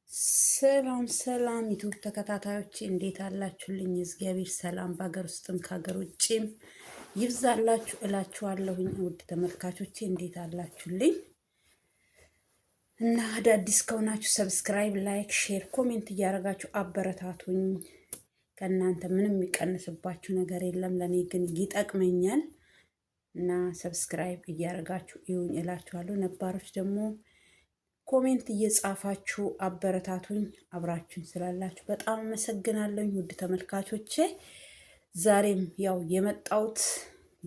ሰላም ሰላም ዩቱብ ተከታታዮች እንዴት አላችሁልኝ? እግዚአብሔር ሰላም በሀገር ውስጥም ከሀገር ውጭም ይብዛላችሁ እላችኋለሁኝ። ውድ ተመልካቾቼ እንዴት አላችሁልኝ? እና አዳዲስ ከሆናችሁ ሰብስክራይብ፣ ላይክ፣ ሼር፣ ኮሜንት እያደረጋችሁ አበረታቱኝ። ከእናንተ ምንም የሚቀንስባችሁ ነገር የለም፣ ለእኔ ግን ይጠቅመኛል እና ሰብስክራይብ እያደረጋችሁ ይሁን እላችኋለሁ። ነባሮች ደግሞ ኮሜንት እየጻፋችሁ አበረታቱኝ። አብራችሁኝ ስላላችሁ በጣም አመሰግናለሁኝ ውድ ተመልካቾቼ። ዛሬም ያው የመጣሁት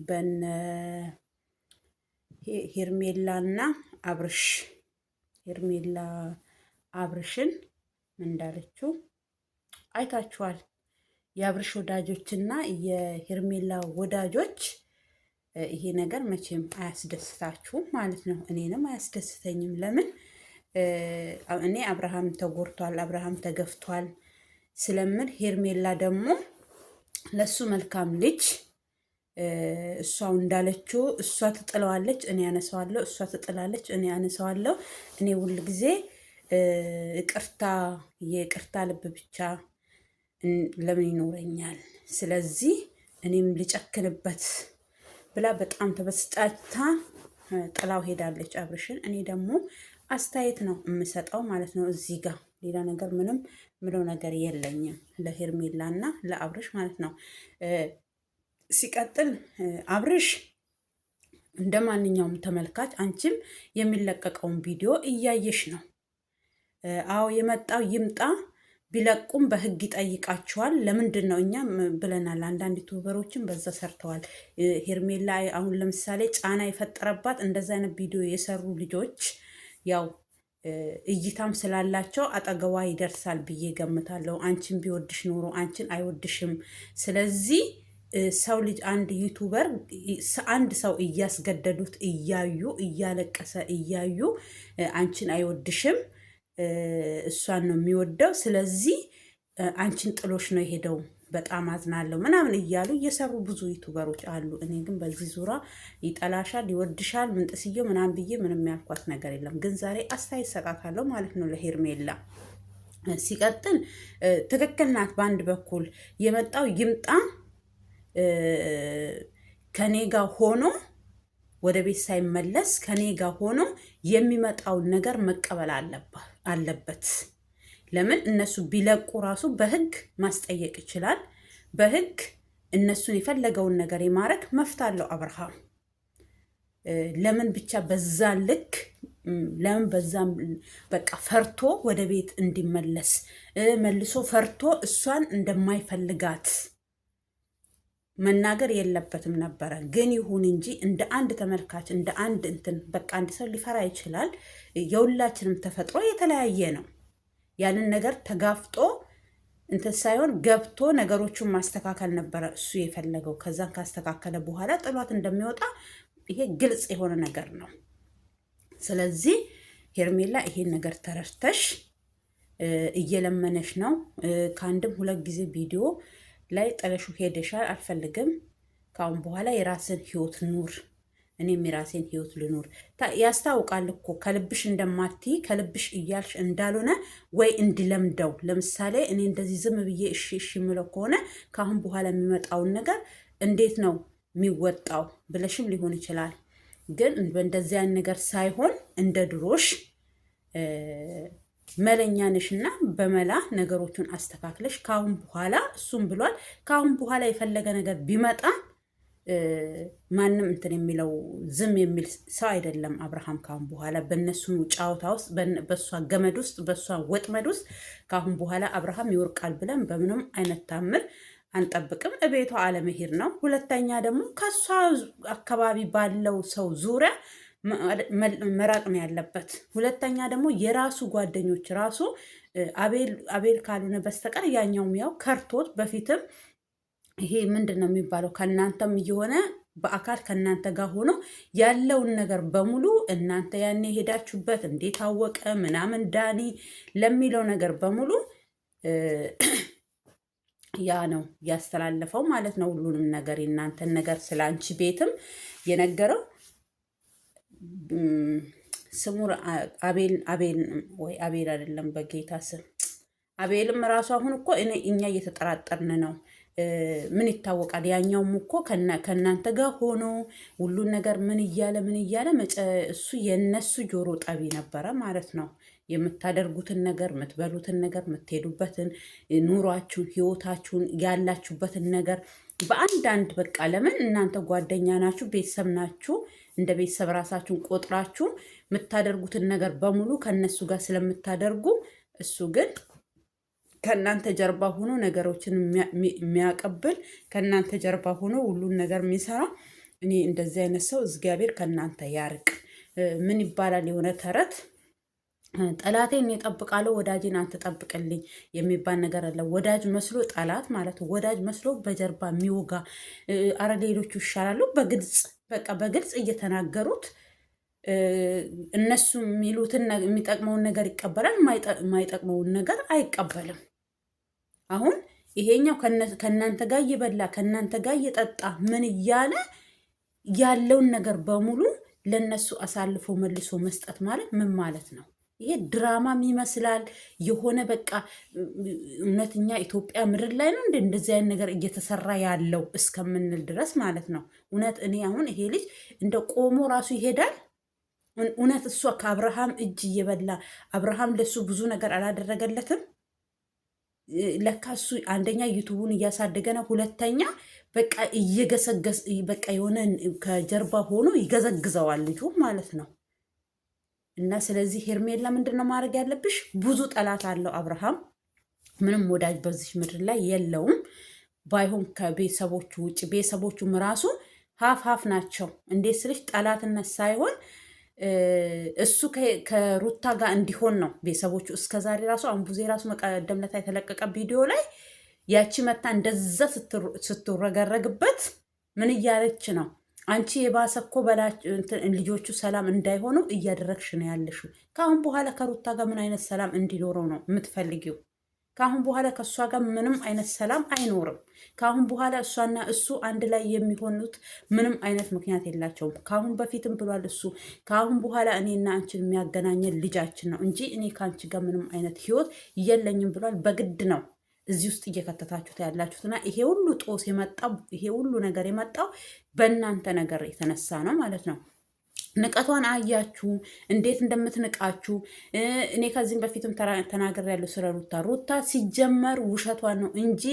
በነ ሄርሜላና አብርሽ ሄርሜላ አብርሽን ምን እንዳለችው አይታችኋል። የአብርሽ ወዳጆችና የሄርሜላ ወዳጆች ይሄ ነገር መቼም አያስደስታችሁም ማለት ነው። እኔንም አያስደስተኝም። ለምን እኔ አብርሃም ተጎርቷል፣ አብርሃም ተገፍቷል ስለምን ሄርሜላ ደግሞ ለሱ መልካም ልጅ እሷው እንዳለችው እሷ ትጥለዋለች፣ እኔ ያነሳዋለሁ፣ እሷ ትጥላለች፣ እኔ ያነሳዋለሁ። እኔ ሁል ጊዜ የቅርታ ልብ ብቻ ለምን ይኖረኛል? ስለዚህ እኔም ልጨክንበት ብላ በጣም ተበስጫታ ጥላው ሄዳለች አብርሽን። እኔ ደግሞ አስተያየት ነው የምሰጠው ማለት ነው። እዚህ ጋር ሌላ ነገር ምንም ምለው ነገር የለኝም ለሄርሜላ እና ለአብርሽ ማለት ነው። ሲቀጥል አብርሽ እንደ ማንኛውም ተመልካች አንቺም የሚለቀቀውን ቪዲዮ እያየሽ ነው። አዎ የመጣው ይምጣ፣ ቢለቁም በህግ ይጠይቃቸዋል። ለምንድን ነው እኛም ብለናል። አንዳንድ ዩቱበሮችን በዛ ሰርተዋል። ሄርሜላ አሁን ለምሳሌ ጫና የፈጠረባት እንደዛ አይነት ቪዲዮ የሰሩ ልጆች ያው እይታም ስላላቸው አጠገቧ ይደርሳል ብዬ ገምታለሁ። አንቺን ቢወድሽ ኖሮ አንቺን አይወድሽም። ስለዚህ ሰው ልጅ አንድ ዩቱበር አንድ ሰው እያስገደዱት እያዩ እያለቀሰ እያዩ አንቺን አይወድሽም እሷን ነው የሚወደው፣ ስለዚህ አንቺን ጥሎሽ ነው የሄደው፣ በጣም አዝናለሁ ምናምን እያሉ እየሰሩ ብዙ ዩቱበሮች አሉ። እኔ ግን በዚህ ዙሪያ ይጠላሻል፣ ይወድሻል፣ ምንጥስየው ምናምን ብዬ ምንም ያልኳት ነገር የለም። ግን ዛሬ አስተያየት ሰጣታለሁ ማለት ነው ለሄርሜላ። ሲቀጥል ትክክል ናት። በአንድ በኩል የመጣው ይምጣ ከኔ ጋር ሆኖ ወደ ቤት ሳይመለስ ከኔ ጋር ሆኖ የሚመጣውን ነገር መቀበል አለበት። ለምን እነሱ ቢለቁ ራሱ በህግ ማስጠየቅ ይችላል። በህግ እነሱን የፈለገውን ነገር የማድረግ መፍት አለው አብርሃም። ለምን ብቻ በዛ ልክ ለምን በዛም በቃ ፈርቶ ወደ ቤት እንዲመለስ መልሶ ፈርቶ እሷን እንደማይፈልጋት መናገር የለበትም ነበረ። ግን ይሁን እንጂ እንደ አንድ ተመልካች እንደ አንድ እንትን በቃ አንድ ሰው ሊፈራ ይችላል። የሁላችንም ተፈጥሮ የተለያየ ነው። ያንን ነገር ተጋፍጦ እንትን ሳይሆን ገብቶ ነገሮቹን ማስተካከል ነበረ እሱ የፈለገው። ከዛን ካስተካከለ በኋላ ጥሏት እንደሚወጣ ይሄ ግልጽ የሆነ ነገር ነው። ስለዚህ ሄርሜላ ይሄን ነገር ተረድተሽ እየለመነሽ ነው። ከአንድም ሁለት ጊዜ ቪዲዮ ላይ ጥለሹ ሄደሻል፣ አልፈልግም፣ ካሁን በኋላ የራስን ህይወት ኑር፣ እኔም የራሴን ህይወት ልኑር። ያስታውቃል እኮ ከልብሽ እንደማትይ ከልብሽ እያልሽ እንዳልሆነ ወይ እንድለምደው። ለምሳሌ እኔ እንደዚህ ዝም ብዬ እሺ እሺ የምለው ከሆነ ካሁን በኋላ የሚመጣውን ነገር እንዴት ነው የሚወጣው ብለሽም ሊሆን ይችላል። ግን በእንደዚህ አይነት ነገር ሳይሆን እንደ ድሮሽ መለኛ ነሽና በመላ ነገሮቹን አስተካክለሽ ካሁን በኋላ እሱም ብሏል። ካሁን በኋላ የፈለገ ነገር ቢመጣ ማንም እንትን የሚለው ዝም የሚል ሰው አይደለም አብርሃም። ካሁን በኋላ በእነሱ ጫወታ ውስጥ በእሷ ገመድ ውስጥ በእሷ ወጥመድ ውስጥ ካሁን በኋላ አብርሃም ይወርቃል ብለን በምንም አይነት ታምር አንጠብቅም። እቤቷ አለመሄድ ነው። ሁለተኛ ደግሞ ከእሷ አካባቢ ባለው ሰው ዙሪያ መራቅ ነው ያለበት። ሁለተኛ ደግሞ የራሱ ጓደኞች ራሱ አቤል ካልሆነ በስተቀር ያኛውም ያው ከርቶት በፊትም ይሄ ምንድን ነው የሚባለው ከእናንተም እየሆነ በአካል ከእናንተ ጋር ሆኖ ያለውን ነገር በሙሉ እናንተ ያኔ ሄዳችሁበት እንዴት አወቀ ምናምን ዳኒ ለሚለው ነገር በሙሉ ያ ነው ያስተላለፈው ማለት ነው። ሁሉንም ነገር የእናንተን ነገር ስለ አንቺ ቤትም የነገረው ስሙ አቤል ወይ አቤል አይደለም፣ በጌታ ስም አቤልም ራሱ አሁን እኮ እኛ እየተጠራጠርን ነው። ምን ይታወቃል? ያኛውም እኮ ከእናንተ ጋር ሆኖ ሁሉን ነገር ምን እያለ እሱ የነሱ ጆሮ ጠቢ ነበረ ማለት ነው። የምታደርጉትን ነገር፣ የምትበሉትን ነገር፣ የምትሄዱበትን ኑሯችሁን፣ ህይወታችሁን፣ ያላችሁበትን ነገር በአንዳንድ በቃ ለምን እናንተ ጓደኛ ናችሁ፣ ቤተሰብ ናችሁ። እንደ ቤተሰብ ራሳችሁን ቆጥራችሁ የምታደርጉትን ነገር በሙሉ ከነሱ ጋር ስለምታደርጉ እሱ ግን ከእናንተ ጀርባ ሆኖ ነገሮችን የሚያቀብል ከእናንተ ጀርባ ሆኖ ሁሉን ነገር የሚሰራ እኔ እንደዚህ አይነት ሰው እግዚአብሔር ከእናንተ ያርቅ። ምን ይባላል የሆነ ተረት ጠላቴን እጠብቃለሁ ወዳጄን አንተ ጠብቅልኝ የሚባል ነገር አለ። ወዳጅ መስሎ ጠላት ማለት ነው። ወዳጅ መስሎ በጀርባ የሚወጋ አረ ሌሎቹ ይሻላሉ። በግልጽ እየተናገሩት እነሱ የሚሉትን የሚጠቅመውን ነገር ይቀበላል፣ የማይጠቅመውን ነገር አይቀበልም። አሁን ይሄኛው ከእናንተ ጋር እየበላ ከእናንተ ጋር እየጠጣ ምን እያለ ያለውን ነገር በሙሉ ለነሱ አሳልፎ መልሶ መስጠት ማለት ምን ማለት ነው? ይሄ ድራማም ይመስላል የሆነ በቃ እውነተኛ ኢትዮጵያ ምድር ላይ ነው እንደዚህ አይነት ነገር እየተሰራ ያለው እስከምንል ድረስ ማለት ነው። እውነት እኔ አሁን ይሄ ልጅ እንደ ቆሞ ራሱ ይሄዳል። እውነት እሷ ከአብርሃም እጅ እየበላ አብርሃም ለሱ ብዙ ነገር አላደረገለትም። ለካ እሱ አንደኛ ዩቱቡን እያሳደገ ነው፣ ሁለተኛ በቃ እየገሰገስ በቃ የሆነ ከጀርባ ሆኖ ይገዘግዘዋል ልጁ ማለት ነው። እና ስለዚህ ሄርሜላ ምንድን ነው ማድረግ ያለብሽ? ብዙ ጠላት አለው አብርሃም፣ ምንም ወዳጅ በዚህ ምድር ላይ የለውም። ባይሆን ከቤተሰቦቹ ውጭ ቤተሰቦቹም ራሱ ሀፍ ናቸው። እንዴት ስልሽ ጠላትነት ሳይሆን እሱ ከሩታ ጋር እንዲሆን ነው ቤተሰቦቹ እስከዛሬ ራሱ አንቡዜ ራሱ መቀደም ለታ የተለቀቀ ቪዲዮ ላይ ያቺ መታ እንደዛ ስትረገረግበት ምን እያለች ነው? አንቺ የባሰ እኮ ልጆቹ ሰላም እንዳይሆኑ እያደረግሽ ነው ያለሽው። ከአሁን በኋላ ከሩታ ጋር ምን አይነት ሰላም እንዲኖረው ነው የምትፈልጊው? ከአሁን በኋላ ከእሷ ጋር ምንም አይነት ሰላም አይኖርም። ከአሁን በኋላ እሷና እሱ አንድ ላይ የሚሆኑት ምንም አይነት ምክንያት የላቸውም። ከአሁን በፊትም ብሏል እሱ ከአሁን በኋላ እኔና አንቺን የሚያገናኘን ልጃችን ነው እንጂ እኔ ከአንቺ ጋር ምንም አይነት ህይወት የለኝም ብሏል። በግድ ነው እዚህ ውስጥ እየከተታችሁት ያላችሁትና ይሄ ሁሉ ጦስ የመጣው ይሄ ሁሉ ነገር የመጣው በእናንተ ነገር የተነሳ ነው ማለት ነው። ንቀቷን አያችሁ እንዴት እንደምትንቃችሁ። እኔ ከዚህም በፊትም ተናግሬያለሁ ስለ ሩታ ሲጀመር ውሸቷን ነው እንጂ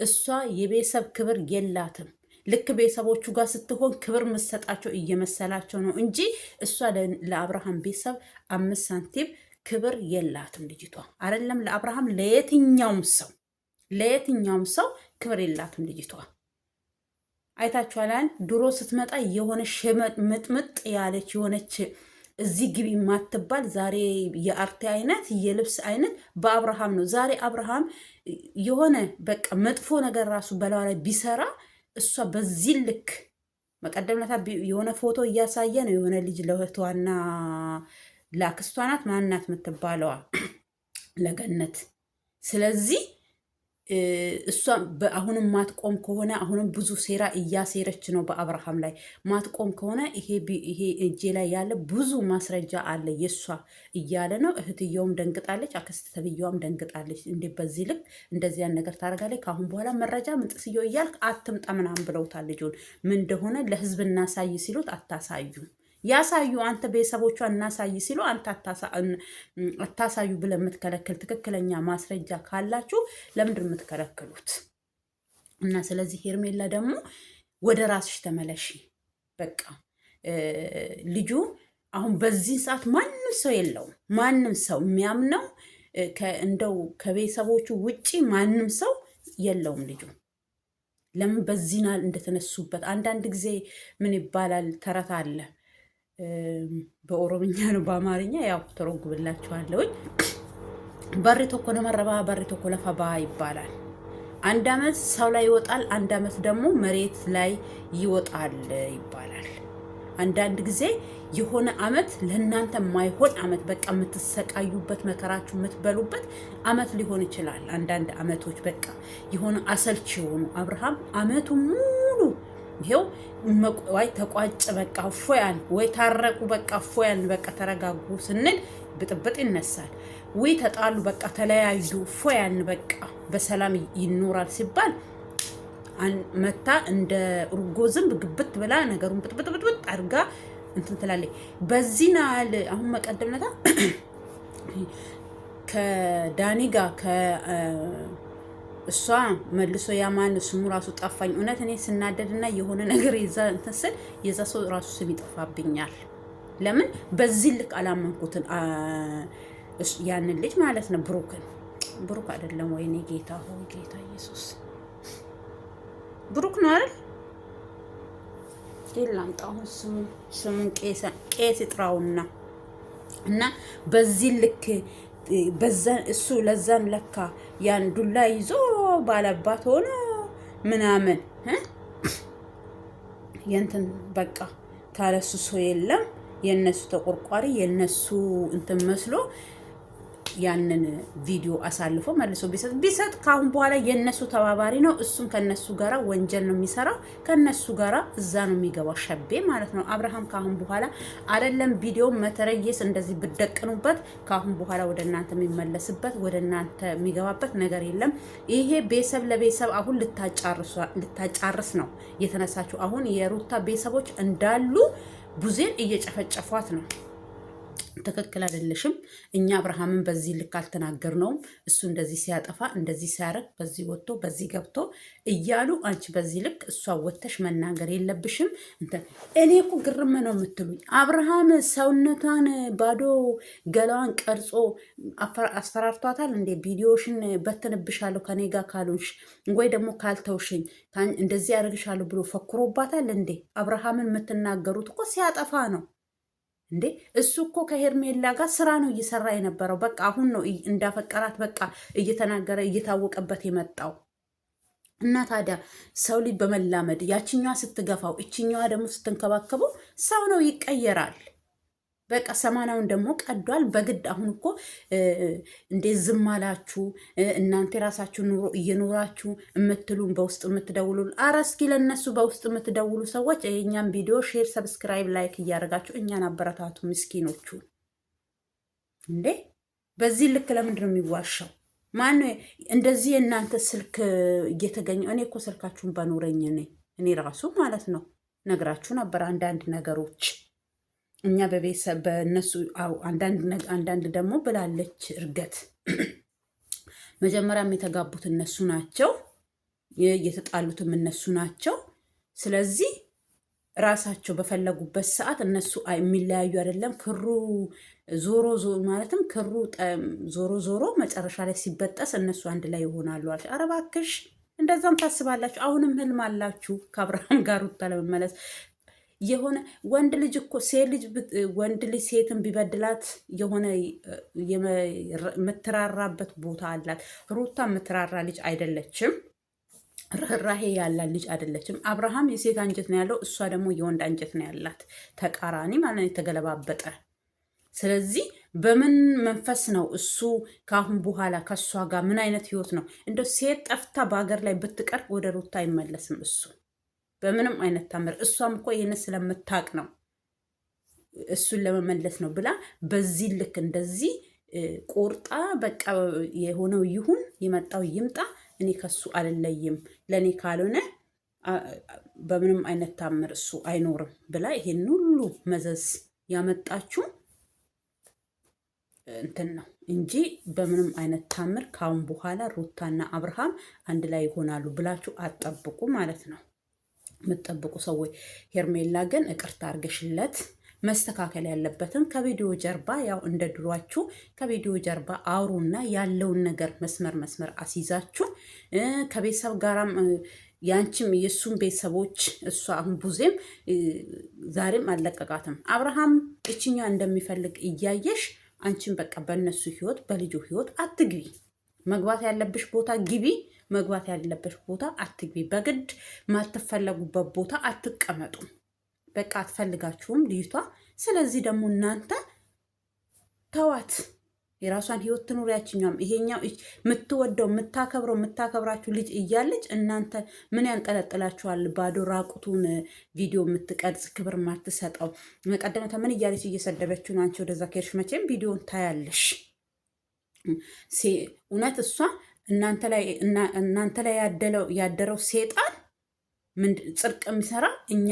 እሷ የቤተሰብ ክብር የላትም። ልክ ቤተሰቦቹ ጋር ስትሆን ክብር ምሰጣቸው እየመሰላቸው ነው እንጂ እሷ ለአብርሃም ቤተሰብ 5 ሳንቲም ክብር የላትም ልጅቷ። አይደለም ለአብርሃም ለየትኛውም ሰው ክብር የላትም ልጅቷ። አይታችኋላን ድሮ ስትመጣ የሆነ ምጥምጥ ያለች የሆነች እዚህ ግቢ ማትባል ዛሬ የአርቴ አይነት የልብስ አይነት በአብርሃም ነው። ዛሬ አብርሃም የሆነ በቃ መጥፎ ነገር ራሱ በላዋ ላይ ቢሰራ እሷ በዚህ ልክ መቀደም ለታ የሆነ ፎቶ እያሳየ ነው የሆነ ልጅ ለእህቷና ለአክስቷ ናት ማናት የምትባለዋ ለገነት። ስለዚህ እሷ አሁንም ማትቆም ከሆነ አሁንም ብዙ ሴራ እያሴረች ነው በአብርሃም ላይ። ማትቆም ከሆነ ይሄ እጄ ላይ ያለ ብዙ ማስረጃ አለ የእሷ እያለ ነው። እህትየውም ደንግጣለች፣ አክስት ተብዬዋም ደንግጣለች። እንዴ በዚህ ልክ እንደዚያን ነገር ታደርጋለች? ከአሁን በኋላ መረጃ ምንጥስየው እያልክ አትምጣ ምናምን ብለውታል። ልጁን ምን እንደሆነ ለህዝብ እናሳይ ሲሉት አታሳዩ ያሳዩ አንተ ቤተሰቦቿ እናሳይ ሲሉ አንተ አታሳዩ ብለህ የምትከለክል ትክክለኛ ማስረጃ ካላችሁ ለምንድን የምትከለክሉት? እና ስለዚህ ሄርሜላ ደግሞ ወደ ራስሽ ተመለሺ። በቃ ልጁ አሁን በዚህ ሰዓት ማንም ሰው የለውም። ማንም ሰው የሚያምነው እንደው ከቤተሰቦቹ ውጪ ማንም ሰው የለውም ልጁ። ለምን በዚህ ናል እንደተነሱበት። አንዳንድ ጊዜ ምን ይባላል ተረት አለ በኦሮምኛ ነው በአማርኛ ያው ተረጉምላችኋለሁኝ። በሪ ቶኮ ነመረባ በሪ ቶኮ ለፈባ ይባላል። አንድ አመት ሰው ላይ ይወጣል፣ አንድ አመት ደግሞ መሬት ላይ ይወጣል ይባላል። አንዳንድ ጊዜ የሆነ አመት ለእናንተ የማይሆን አመት በቃ የምትሰቃዩበት መከራችሁ የምትበሉበት አመት ሊሆን ይችላል። አንዳንድ አመቶች በቃ የሆነ አሰልች የሆኑ አብርሃም አመቱ ሙሉ ይሄው ወይ ተቋጭ በቃ ፎያን ወይ ታረቁ በቃ ፎያን በቃ ተረጋጉ ስንል ብጥብጥ ይነሳል። ወይ ተጣሉ በቃ ተለያዩ ፎያን በቃ በሰላም ይኖራል ሲባል መታ እንደ እርጎ ዝንብ ግብት ብላ ነገሩን ብጥብጥ አድርጋ እንትን ትላለች። በዚህ ናል አሁን መቀደምነታ ከዳኒ ጋር እሷ መልሶ ያማን ስሙ ራሱ ጠፋኝ። እውነት እኔ ስናደድና የሆነ ነገር የዛ እንትን ስል የዛ ሰው ራሱ ስም ይጠፋብኛል። ለምን በዚህ ልክ አላመንኩትን ያንን ልጅ ማለት ነው። ብሩክ አይደለም ወይኔ ጌታ ሆይ ጌታ ኢየሱስ ብሩክ ነው አይደል? ይላምጣ አሁን ስሙን ቄስ ይጥራውና እና በዚህ ልክ እሱ ለዛን ለካ ያን ዱላ ይዞ ባለባት ሆኖ ምናምን የእንትን በቃ ታለሱ ሰው የለም የነሱ ተቆርቋሪ የነሱ እንትን መስሎ ያንን ቪዲዮ አሳልፎ መልሶ ቢሰጥ ካሁን በኋላ የነሱ ተባባሪ ነው። እሱም ከነሱ ጋራ ወንጀል ነው የሚሰራው። ከነሱ ጋራ እዛ ነው የሚገባው ሸቤ ማለት ነው። አብርሃም ካሁን በኋላ አይደለም ቪዲዮ መተረየስ እንደዚህ ብደቅኑበት ካሁን በኋላ ወደ እናንተ የሚመለስበት ወደ እናንተ የሚገባበት ነገር የለም። ይሄ ቤተሰብ ለቤተሰብ አሁን ልታጫርስ ነው የተነሳችው። አሁን የሩታ ቤተሰቦች እንዳሉ ቡዜን እየጨፈጨፏት ነው። ትክክል አይደለሽም። እኛ አብርሃምን በዚህ ልክ አልተናገርነውም። እሱ እንደዚህ ሲያጠፋ እንደዚህ ሲያረግ በዚህ ወጥቶ በዚህ ገብቶ እያሉ አንቺ በዚህ ልክ እሷ ወጥተሽ መናገር የለብሽም። እኔ እኮ ግርም ነው የምትሉኝ። አብርሃም ሰውነቷን ባዶ ገላዋን ቀርጾ አስፈራርቷታል እንዴ? ቪዲዮሽን በትንብሻለሁ ከኔ ጋር ካሉሽ ወይ ደግሞ ካልተውሽኝ እንደዚህ ያደርግሻለሁ ብሎ ፈክሮባታል እንዴ? አብርሃምን የምትናገሩት እኮ ሲያጠፋ ነው እንዴ? እሱ እኮ ከሄርሜላ ጋር ስራ ነው እየሰራ የነበረው። በቃ አሁን ነው እንዳፈቀራት በቃ እየተናገረ እየታወቀበት የመጣው። እና ታዲያ ሰው ልጅ በመላመድ ያችኛዋ ስትገፋው እችኛዋ ደግሞ ስትንከባከበው ሰው ነው ይቀየራል። በቃ ሰማናውን ደግሞ ቀዷል በግድ። አሁን እኮ እንዴት ዝም አላችሁ እናንተ የራሳችሁ ኑሮ እየኖራችሁ የምትሉን በውስጥ የምትደውሉ፣ ኧረ እስኪ ለእነሱ በውስጥ የምትደውሉ ሰዎች የእኛም ቪዲዮ ሼር፣ ሰብስክራይብ፣ ላይክ እያደረጋችሁ እኛን አበረታቱ። ምስኪኖቹ እንዴ በዚህ ልክ ለምንድን ነው የሚዋሻው? ማነው እንደዚህ የእናንተ ስልክ እየተገኘ? እኔ እኮ ስልካችሁን በኖረኝ እኔ ራሱ ማለት ነው ነግራችሁ ነበር አንዳንድ ነገሮች እኛ በቤተሰብ በእነሱ አንዳንድ ደግሞ ብላለች እርገት። መጀመሪያም የተጋቡት እነሱ ናቸው፣ የተጣሉትም እነሱ ናቸው። ስለዚህ ራሳቸው በፈለጉበት ሰዓት እነሱ የሚለያዩ አይደለም። ክሩ ዞሮ ማለትም ክሩ ዞሮ መጨረሻ ላይ ሲበጠስ እነሱ አንድ ላይ ይሆናሉ አለች። ኧረ እባክሽ እንደዛም ታስባላችሁ? አሁንም ህልም አላችሁ ከአብርሃም ጋር ሩታ ለመመለስ? የሆነ ወንድ ልጅ እኮ ወንድ ልጅ ሴትን ቢበድላት የሆነ የምትራራበት ቦታ አላት። ሩታ የምትራራ ልጅ አይደለችም። ርህራሄ ያላት ልጅ አይደለችም። አብርሃም የሴት አንጀት ነው ያለው፣ እሷ ደግሞ የወንድ አንጀት ነው ያላት። ተቃራኒ ማለት የተገለባበጠ። ስለዚህ በምን መንፈስ ነው እሱ ከአሁን በኋላ ከእሷ ጋር ምን አይነት ህይወት ነው? እንደው ሴት ጠፍታ በሀገር ላይ ብትቀር ወደ ሩታ አይመለስም እሱ በምንም አይነት ታምር። እሷም እኮ ይህን ስለምታቅ ነው እሱን ለመመለስ ነው ብላ በዚህ ልክ እንደዚህ ቆርጣ በቃ የሆነው ይሁን የመጣው ይምጣ፣ እኔ ከሱ አልለይም፣ ለእኔ ካልሆነ በምንም አይነት ታምር እሱ አይኖርም ብላ ይሄን ሁሉ መዘዝ ያመጣችው እንትን ነው እንጂ በምንም አይነት ታምር ካሁን በኋላ ሩታና አብርሃም አንድ ላይ ይሆናሉ ብላችሁ አትጠብቁ ማለት ነው። የምትጠብቁ ሰዎች ሄርሜላ ግን ይቅርታ አድርገሽለት መስተካከል ያለበትን ከቪዲዮ ጀርባ ያው እንደ ድሯችሁ ከቪዲዮ ጀርባ አውሩና ያለውን ነገር መስመር አስይዛችሁ ከቤተሰብ ጋራም ያንቺም የእሱም ቤተሰቦች እሷ አሁን ቡዜም ዛሬም አልለቀቃትም። አብርሃም እችኛ እንደሚፈልግ እያየሽ አንቺን በቃ በእነሱ ህይወት በልጁ ህይወት አትግቢ። መግባት ያለብሽ ቦታ ግቢ፣ መግባት ያለብሽ ቦታ አትግቢ። በግድ ማትፈለጉበት ቦታ አትቀመጡ። በቃ አትፈልጋችሁም ልጅቷ። ስለዚህ ደግሞ እናንተ ተዋት። የራሷን ህይወት ትኑር። ያችኛውም ይሄኛው የምትወደው የምታከብራችሁ ልጅ እያለች እናንተ ምን ያንጠለጥላችኋል? ባዶ ራቁቱን ቪዲዮ የምትቀርጽ ክብር ማትሰጠው። መቀደመታ ምን እያለች እየሰደበችው ነው? አንቺ ወደዛ ከሄድሽ መቼም ቪዲዮን ታያለሽ። እውነት እሷ እናንተ ላይ ያደረው ሴጣን ጽድቅ የሚሰራ እኛ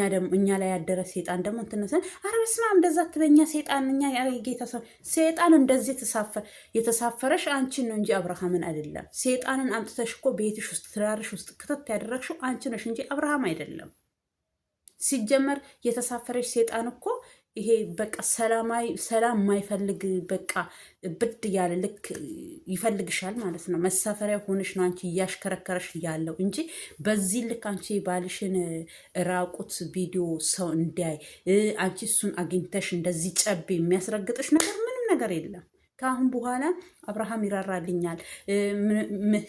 ላይ ያደረ ሴጣን ደግሞ እንትነሰን አረ በስመ አብ እንደዛ ትበኛ ሴጣን እኛ ጌታ ሴጣን እንደዚህ የተሳፈረሽ አንቺን ነው እንጂ አብርሃምን አይደለም። ሴጣንን አምጥተሽ እኮ ቤትሽ ውስጥ ትዳርሽ ውስጥ ክትት ያደረግሽው አንቺ ነሽ እንጂ አብርሃም አይደለም። ሲጀመር የተሳፈረሽ ሴጣን እኮ ይሄ በቃ ሰላም ማይፈልግ በቃ ብድ ያለ ልክ ይፈልግሻል ማለት ነው። መሳፈሪያ ሆነሽ ነው አንቺ እያሽከረከረሽ ያለው እንጂ በዚህ ልክ አንቺ ባልሽን ራቁት ቪዲዮ ሰው እንዲያይ አንቺ እሱን አግኝተሽ እንደዚህ ጨቤ የሚያስረግጥሽ ነገር ምንም ነገር የለም። ከአሁን በኋላ አብርሃም ይራራልኛል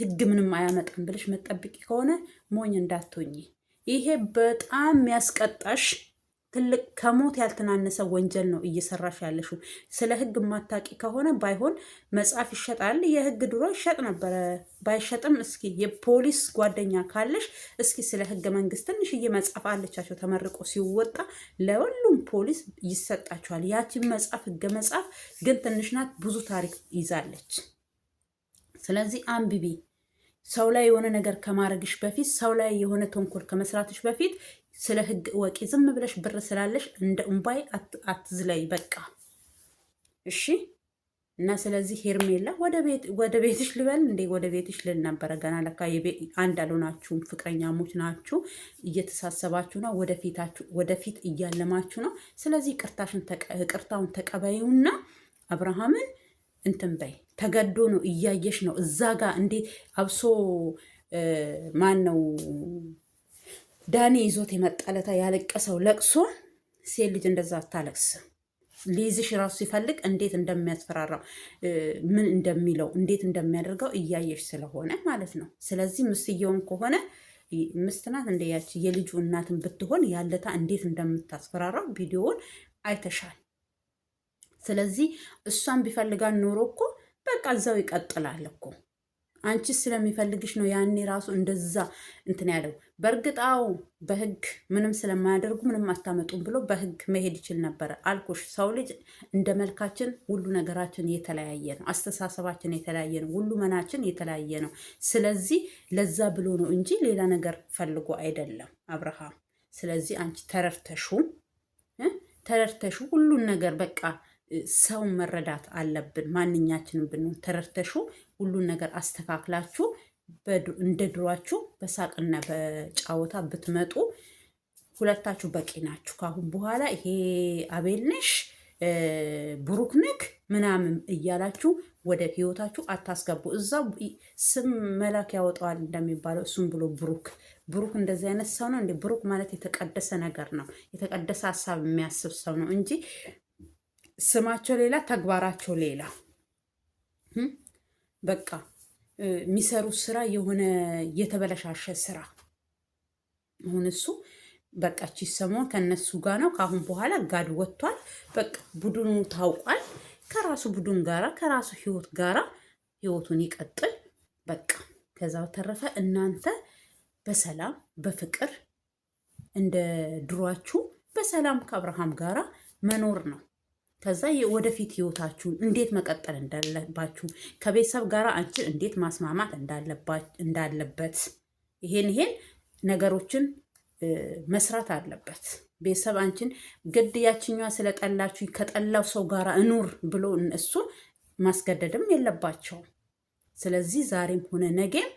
ህግ ምንም አያመጣም ብለሽ መጠብቂ ከሆነ ሞኝ እንዳትሆኚ። ይሄ በጣም የሚያስቀጣሽ ትልቅ ከሞት ያልተናነሰ ወንጀል ነው እየሰራሽ ያለሽው። ስለ ህግ ማታቂ ከሆነ ባይሆን መጽሐፍ ይሸጣል። የህግ ድሮ ይሸጥ ነበረ። ባይሸጥም እስኪ የፖሊስ ጓደኛ ካለሽ እስኪ ስለ ህገ መንግስት ትንሽዬ መጽሐፍ አለቻቸው። ተመርቆ ሲወጣ ለሁሉም ፖሊስ ይሰጣቸዋል። ያቺን መጽሐፍ ህገ መጽሐፍ ግን ትንሽ ናት፣ ብዙ ታሪክ ይዛለች። ስለዚህ አንብቢ። ሰው ላይ የሆነ ነገር ከማድረግሽ በፊት፣ ሰው ላይ የሆነ ተንኮል ከመስራትሽ በፊት ስለ ህግ ወቂ። ዝም ብለሽ ብር ስላለሽ እንደ እምባይ አትዝለይ በቃ እሺ። እና ስለዚህ ሄርሜላ ወደ ቤትሽ ልበል እንዴ? ወደ ቤትሽ ልል ነበረ ገና። ለካ አንድ አልሆናችሁም፣ ፍቅረኛሞች ናችሁ፣ እየተሳሰባችሁ ነው፣ ወደፊት እያለማችሁ ነው። ስለዚህ ቅርታውን ተቀበዩና አብርሃምን እንትን በይ። ተገዶ ነው እያየሽ ነው እዛ ጋር እንዴት አብሶ ማን ነው ዳኒ ይዞት የመጣለታ ያለቀሰው ለቅሶ። ሴት ልጅ እንደዛ አታለቅስም። ሊይዝሽ ራሱ ሲፈልግ እንዴት እንደሚያስፈራራው ምን እንደሚለው እንዴት እንደሚያደርገው እያየሽ ስለሆነ ማለት ነው። ስለዚህ ምስትየውን ከሆነ ምስትናት እንደያች የልጁ እናትን ብትሆን ያለታ እንዴት እንደምታስፈራራው ቪዲዮውን አይተሻል። ስለዚህ እሷን ቢፈልጋን ኖሮ እኮ በቃ እዛው ይቀጥላል እኮ። አንቺ ስለሚፈልግሽ ነው ያኔ ራሱ እንደዛ እንትን ያለው። በእርግጣው በህግ ምንም ስለማያደርጉ ምንም አታመጡም ብሎ በህግ መሄድ ይችል ነበረ። አልኩሽ፣ ሰው ልጅ እንደ መልካችን ሁሉ ነገራችን የተለያየ ነው። አስተሳሰባችን የተለያየ ነው። ሁሉ መናችን የተለያየ ነው። ስለዚህ ለዛ ብሎ ነው እንጂ ሌላ ነገር ፈልጎ አይደለም አብርሃም። ስለዚህ አንቺ ተረድተሹ ሁሉን ነገር በቃ ሰው መረዳት አለብን። ማንኛችንም ብንሆን ተረድተሹ ሁሉን ነገር አስተካክላችሁ እንደ ድሯችሁ በሳቅና በጫወታ ብትመጡ ሁለታችሁ በቂ ናችሁ። ካሁን በኋላ ይሄ አቤልነሽ ብሩክ ነክ ምናምን እያላችሁ ወደ ህይወታችሁ አታስገቡ። እዛው ስም መላክ ያወጣዋል እንደሚባለው እሱም ብሎ ብሩክ እንደዚህ አይነት ሰው ነው እንዴ? ብሩክ ማለት የተቀደሰ ነገር ነው። የተቀደሰ ሀሳብ የሚያስብ ሰው ነው እንጂ ስማቸው ሌላ ተግባራቸው ሌላ። በቃ የሚሰሩት ስራ የሆነ የተበለሻሸ ስራ። አሁን እሱ በቃ ቺ ሰሞን ከነሱ ጋር ነው። ከአሁን በኋላ ጋድ ወጥቷል። በቃ ቡድኑ ታውቋል። ከራሱ ቡድን ጋራ ከራሱ ህይወት ጋራ ህይወቱን ይቀጥል። በቃ ከዛ በተረፈ እናንተ በሰላም በፍቅር እንደ ድሯችሁ በሰላም ከአብርሃም ጋራ መኖር ነው። ከዛ ወደፊት ህይወታችሁን እንዴት መቀጠል እንዳለባችሁ ከቤተሰብ ጋር አንቺን እንዴት ማስማማት እንዳለበት ይሄን ነገሮችን መስራት አለበት። ቤተሰብ አንቺን ግድ ያችኛዋ ስለጠላችሁ ከጠላው ሰው ጋር እኑር ብሎ እሱ ማስገደድም የለባቸውም። ስለዚህ ዛሬም ሆነ ነገም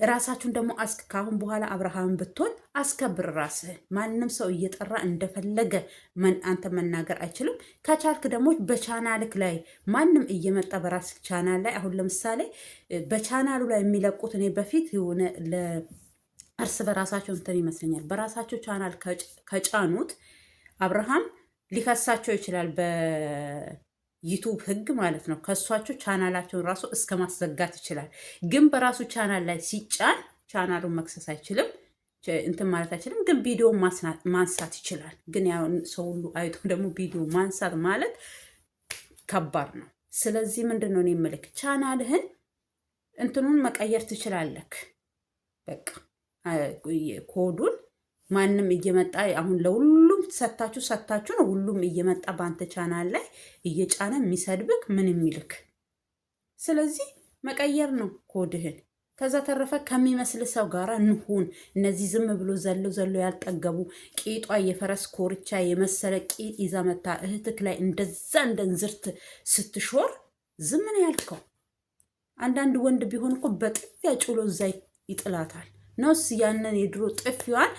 ራሳችሁን ደግሞ ካሁን በኋላ አብርሃምን ብትሆን አስከብር ራስህን። ማንም ሰው እየጠራ እንደፈለገ አንተ መናገር አይችልም። ከቻልክ ደግሞ በቻናልክ ላይ ማንም እየመጣ በራስ ቻናል ላይ አሁን ለምሳሌ በቻናሉ ላይ የሚለቁት እኔ በፊት የሆነ እርስ በራሳቸው እንትን ይመስለኛል በራሳቸው ቻናል ከጫኑት አብርሃም ሊከሳቸው ይችላል ዩቱብ ህግ ማለት ነው። ከሷቸው ቻናላቸውን ራሱ እስከ ማስዘጋት ይችላል። ግን በራሱ ቻናል ላይ ሲጫን ቻናሉን መክሰስ አይችልም፣ እንትን ማለት አይችልም። ግን ቪዲዮ ማንሳት ይችላል። ግን ያው ሰው ሁሉ አይቶ ደግሞ ቪዲዮ ማንሳት ማለት ከባድ ነው። ስለዚህ ምንድን ነው እኔ የምልክ ቻናልህን እንትኑን መቀየር ትችላለህ። በቃ ኮዱን ማንም እየመጣ አሁን ለሁሉም ሰታችሁ ነው ሁሉም እየመጣ በአንተ ቻናል ላይ እየጫነ የሚሰድብክ ምን የሚልክ። ስለዚህ መቀየር ነው ኮድህን። ከዛ ተረፈ ከሚመስል ሰው ጋር እንሁን። እነዚህ ዝም ብሎ ዘሎ ያልጠገቡ ቂጧ የፈረስ ኮርቻ የመሰለ ቂጥ ይዛ መታ እህትክ ላይ እንደዛ እንደ እንዝርት ስትሾር ዝም ነው ያልከው። አንዳንድ ወንድ ቢሆን እኮ በጥፊያ ጭሎ እዛ ይጥላታል። ነውስ ያንን የድሮ ጥፊዋን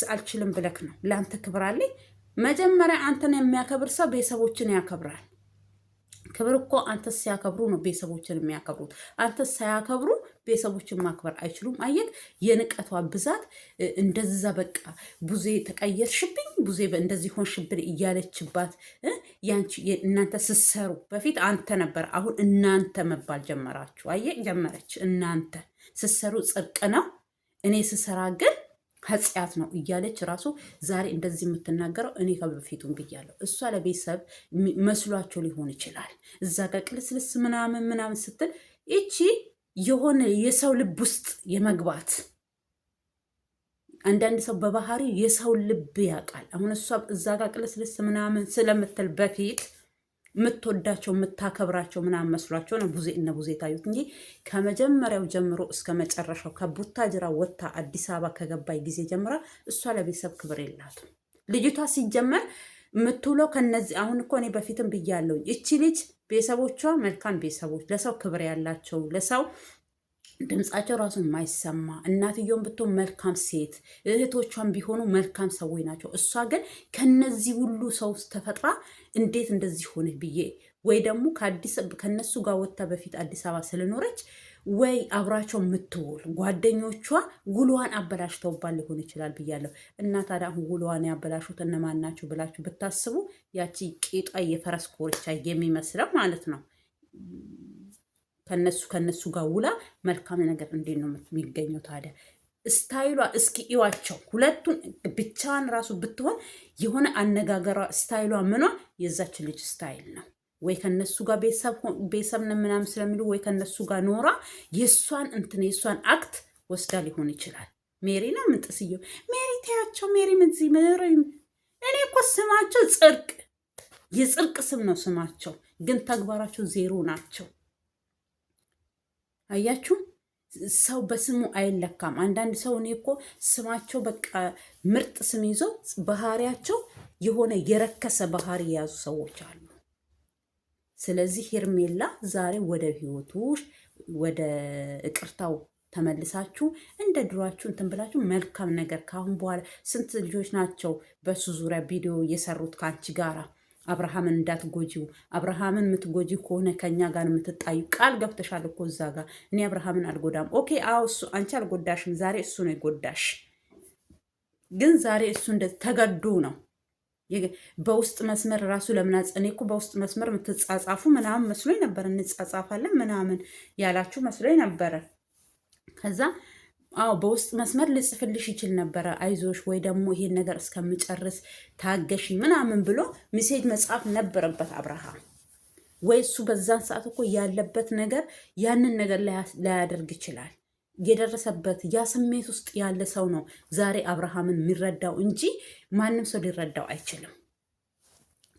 አልችልም ብለክ ነው። ለአንተ ክብር አለኝ። መጀመሪያ አንተን የሚያከብር ሰው ቤተሰቦችን ያከብራል። ክብር እኮ አንተ ሲያከብሩ ነው ቤተሰቦችን የሚያከብሩት። አንተ ሳያከብሩ ቤተሰቦችን ማክበር አይችሉም። አየት የንቀቷ ብዛት እንደዛ በቃ ቡዜ ተቀየርሽብኝ፣ ቡዜ እንደዚህ ሆንሽብን እያለችባት ያንቺ እናንተ ስሰሩ በፊት አንተ ነበር፣ አሁን እናንተ መባል ጀመራችሁ። አየ ጀመረች። እናንተ ስሰሩ ጽድቅ ነው፣ እኔ ስሰራ ግን ኃጢአት ነው እያለች ራሱ ዛሬ እንደዚህ የምትናገረው እኔ ከበፊቱም ብያለሁ። እሷ ለቤተሰብ መስሏቸው ሊሆን ይችላል። እዛ ጋር ቅልስልስ ምናምን ስትል ይቺ የሆነ የሰው ልብ ውስጥ የመግባት አንዳንድ ሰው በባህሪ የሰው ልብ ያውቃል። አሁን እሷ እዛ ጋር ቅልስልስ ምናምን ስለምትል በፊት የምትወዳቸው የምታከብራቸው ምናምን መስሏቸው ነው እነ ቡዜ ታዩት እንጂ ከመጀመሪያው ጀምሮ እስከ መጨረሻው ከቡታጅራ ወጥታ አዲስ አበባ ከገባይ ጊዜ ጀምራ እሷ ለቤተሰብ ክብር የላትም። ልጅቷ ሲጀመር የምትውለው ከነዚህ አሁን እኮ እኔ በፊትም ብያለሁ። እቺ ልጅ ቤተሰቦቿ መልካም ቤተሰቦች፣ ለሰው ክብር ያላቸው፣ ለሰው ድምፃቸው ራሱ የማይሰማ እናትየውን ብትሆን መልካም ሴት፣ እህቶቿን ቢሆኑ መልካም ሰዎች ናቸው። እሷ ግን ከነዚህ ሁሉ ሰው ውስጥ ተፈጥራ እንዴት እንደዚህ ሆነ ብዬ ወይ ደግሞ ከነሱ ጋር ወጥታ በፊት አዲስ አበባ ስለኖረች ወይ አብራቸው የምትውል ጓደኞቿ ውሏን አበላሽተውባል ሊሆን ይችላል ብያለሁ። እና ታዲያ አሁን ውሏን ያበላሹት እነማን ናቸው ብላችሁ ብታስቡ ያቺ ቄጧ የፈረስ ኮርቻ የሚመስለው ማለት ነው ከነሱ ጋር ውላ መልካም ነገር እንዴት ነው የሚገኘው ታዲያ? ስታይሏ እስኪ እዋቸው ሁለቱን ብቻዋን ራሱ ብትሆን የሆነ አነጋገሯ ስታይሏ ምኗ የዛች ልጅ ስታይል ነው። ወይ ከነሱ ጋር ቤተሰብ ነው ምናምን ስለሚሉ ወይ ከነሱ ጋር ኖራ የእሷን አክት ወስዳ ሊሆን ይችላል። ሜሪ ነው ምንጥስየው ሜሪ ታያቸው ሜሪ ምንዚህ ሜሪ እኔ እኮ ስማቸው የጽርቅ ስም ነው ስማቸው፣ ግን ተግባራቸው ዜሮ ናቸው። አያችሁ ሰው በስሙ አይለካም። አንዳንድ ሰው እኔ እኮ ስማቸው በቃ ምርጥ ስም ይዞ ባህሪያቸው የሆነ የረከሰ ባህሪ የያዙ ሰዎች አሉ። ስለዚህ ሄርሜላ ዛሬ ወደ ህይወቱ ወደ ይቅርታው ተመልሳችሁ እንደ ድሯችሁ እንትን ብላችሁ መልካም ነገር ካሁን በኋላ ስንት ልጆች ናቸው በሱ ዙሪያ ቪዲዮ የሰሩት ከአንቺ ጋራ አብርሃምን እንዳትጎጂው። አብርሃምን የምትጎጂ ከሆነ ከኛ ጋር የምትጣዩ ቃል ገብተሻል እኮ እዛ ጋር። እኔ አብርሃምን አልጎዳም። ኦኬ አዎ እሱ አንቺ አልጎዳሽም። ዛሬ እሱ ነው የጎዳሽ። ግን ዛሬ እሱ ተገዶ ነው በውስጥ መስመር ራሱ ለምናጽ እኔ እኮ በውስጥ መስመር የምትጻጻፉ ምናምን መስሎኝ ነበር። እንጻጻፋለን ምናምን ያላችሁ መስሎኝ ነበረ። ከዛ አዎ በውስጥ መስመር ልጽፍልሽ ይችል ነበረ፣ አይዞሽ ወይ ደግሞ ይሄን ነገር እስከምጨርስ ታገሺ ምናምን ብሎ ሜሴጅ መጻፍ ነበረበት አብርሃም። ወይ እሱ በዛን ሰዓት እኮ ያለበት ነገር ያንን ነገር ላያደርግ ይችላል። የደረሰበት ያ ስሜት ውስጥ ያለ ሰው ነው ዛሬ አብርሃምን የሚረዳው እንጂ ማንም ሰው ሊረዳው አይችልም።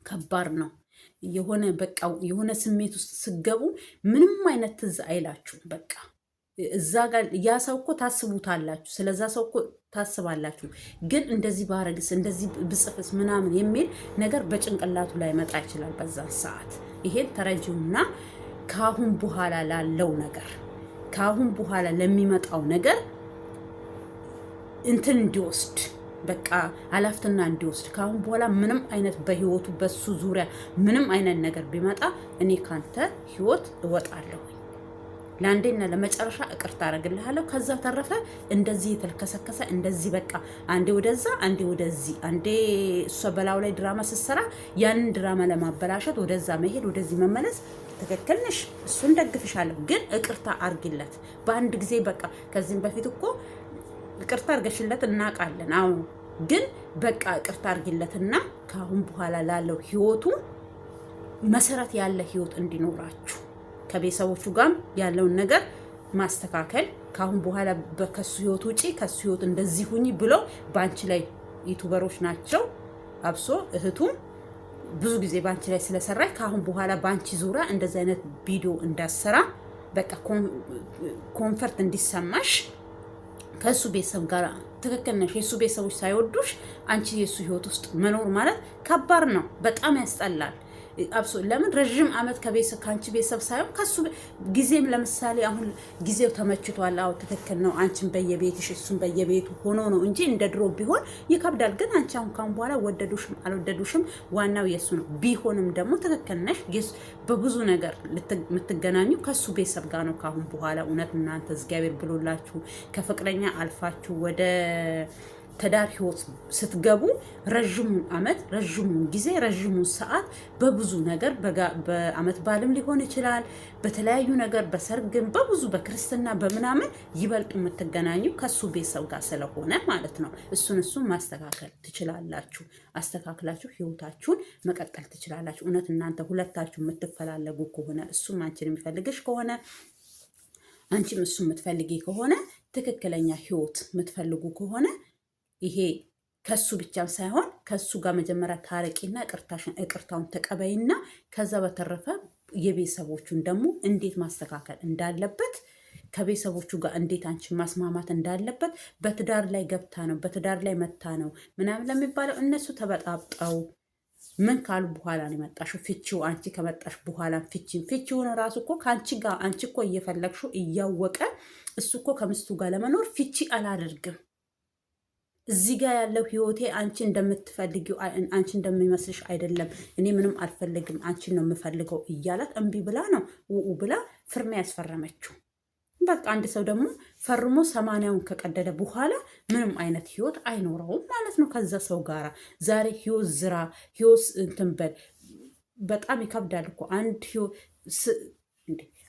ከባድ ነው። የሆነ ስሜት ውስጥ ስገቡ ምንም አይነት ትዝ አይላችሁም። በቃ እዛ ጋር ያ ሰው እኮ ታስቡታላችሁ፣ ስለዛ ሰው እኮ ታስባላችሁ። ግን እንደዚህ ባረግስ እንደዚህ ብጽፍስ ምናምን የሚል ነገር በጭንቅላቱ ላይ መጣ ይችላል በዛን ሰዓት። ይሄን ተረጂውና ከአሁን በኋላ ላለው ነገር ከአሁን በኋላ ለሚመጣው ነገር እንትን እንዲወስድ በቃ ኃላፊነትና እንዲወስድ ከአሁን በኋላ ምንም አይነት በህይወቱ በሱ ዙሪያ ምንም አይነት ነገር ቢመጣ እኔ ካንተ ህይወት እወጣለሁ፣ ለአንዴና ለመጨረሻ ይቅርታ አደርግልሃለሁ። ከዛ ተረፈ እንደዚህ የተልከሰከሰ እንደዚህ በቃ አንዴ ወደዛ አንዴ ወደዚህ አንዴ እሷ በላው ላይ ድራማ ስትሰራ ያንን ድራማ ለማበላሸት ወደዛ መሄድ ወደዚህ መመለስ ትክክል ነሽ፣ እሱን ደግፍሻለሁ። ግን ይቅርታ አርግለት በአንድ ጊዜ በቃ። ከዚህም በፊት እኮ ይቅርታ አርገሽለት እናውቃለን። አሁን ግን በቃ ይቅርታ አርግለትና ከአሁን በኋላ ላለው ህይወቱ መሰረት ያለ ህይወት እንዲኖራችሁ ከቤተሰቦቹ ጋር ያለውን ነገር ማስተካከል ካሁን በኋላ ከሱ ህይወት ውጪ ከሱ ህይወት እንደዚህ ሁኚ ብለው በአንቺ ላይ ዩቱበሮች ናቸው አብሶ እህቱም ብዙ ጊዜ ባንቺ ላይ ስለሰራች ካሁን በኋላ ባንቺ ዙሪያ እንደዚህ አይነት ቪዲዮ እንዳሰራ በቃ ኮንፈርት እንዲሰማሽ ከሱ ቤተሰብ ጋር ትክክል ነሽ። የሱ ቤተሰቦች ሳይወዱሽ አንቺ የሱ ህይወት ውስጥ መኖር ማለት ከባድ ነው። በጣም ያስጠላል። አብሶ ለምን ረዥም ዓመት ከአንቺ ቤተሰብ ሳይሆን ከሱ ጊዜም ለምሳሌ አሁን ጊዜው ተመችቷል። አዎ ትክክል ነው። አንቺን በየቤትሽ እሱን በየቤቱ ሆኖ ነው እንጂ እንደ ድሮ ቢሆን ይከብዳል። ግን አንቺ አሁን ካሁን በኋላ ወደዱሽም አልወደዱሽም ዋናው የሱ ነው። ቢሆንም ደግሞ ትክክል ነሽ። በብዙ ነገር የምትገናኙ ከሱ ቤተሰብ ጋር ነው ካሁን በኋላ። እውነት እናንተ እግዚአብሔር ብሎላችሁ ከፍቅረኛ አልፋችሁ ወደ ትዳር ህይወት ስትገቡ ረዥሙን ዓመት ረዥሙን ጊዜ ረዥሙን ሰዓት በብዙ ነገር በአመት በዓልም ሊሆን ይችላል፣ በተለያዩ ነገር በሰርግም በብዙ በክርስትና በምናምን ይበልጡ የምትገናኙ ከሱ ቤተሰብ ጋር ስለሆነ ማለት ነው። እሱን ማስተካከል ትችላላችሁ። አስተካክላችሁ ህይወታችሁን መቀጠል ትችላላችሁ። እውነት እናንተ ሁለታችሁ የምትፈላለጉ ከሆነ እሱም አንቺን የሚፈልግሽ ከሆነ አንቺም እሱ የምትፈልጊ ከሆነ ትክክለኛ ህይወት የምትፈልጉ ከሆነ ይሄ ከሱ ብቻም ሳይሆን ከሱ ጋር መጀመሪያ ታረቂና ይቅርታውን ተቀበይና ከዛ በተረፈ የቤተሰቦቹን ደግሞ እንዴት ማስተካከል እንዳለበት ከቤተሰቦቹ ጋር እንዴት አንቺን ማስማማት እንዳለበት በትዳር ላይ ገብታ ነው በትዳር ላይ መታ ነው ምናምን ለሚባለው እነሱ ተበጣብጠው ምን ካሉ በኋላ ነው የመጣሽው? ፍቺው አንቺ ከመጣሽ በኋላ ፍቺውን ራሱ እኮ ከአንቺ ጋር አንቺ እኮ እየፈለግሽው እያወቀ እሱ እኮ ከምስቱ ጋር ለመኖር ፍቺ አላደርግም እዚህ ጋር ያለው ህይወቴ አንቺ እንደምትፈልጊው አንቺ እንደሚመስልሽ አይደለም፣ እኔ ምንም አልፈልግም አንቺን ነው የምፈልገው እያላት እምቢ ብላ ነው ብላ ፍርማ ያስፈረመችው። በቃ አንድ ሰው ደግሞ ፈርሞ 80ውን ከቀደደ በኋላ ምንም አይነት ህይወት አይኖረውም ማለት ነው ከዛ ሰው ጋራ። ዛሬ ህይወት ዝራ ህይወት እንትን በል በጣም ይከብዳል እኮ አንድ ህይወት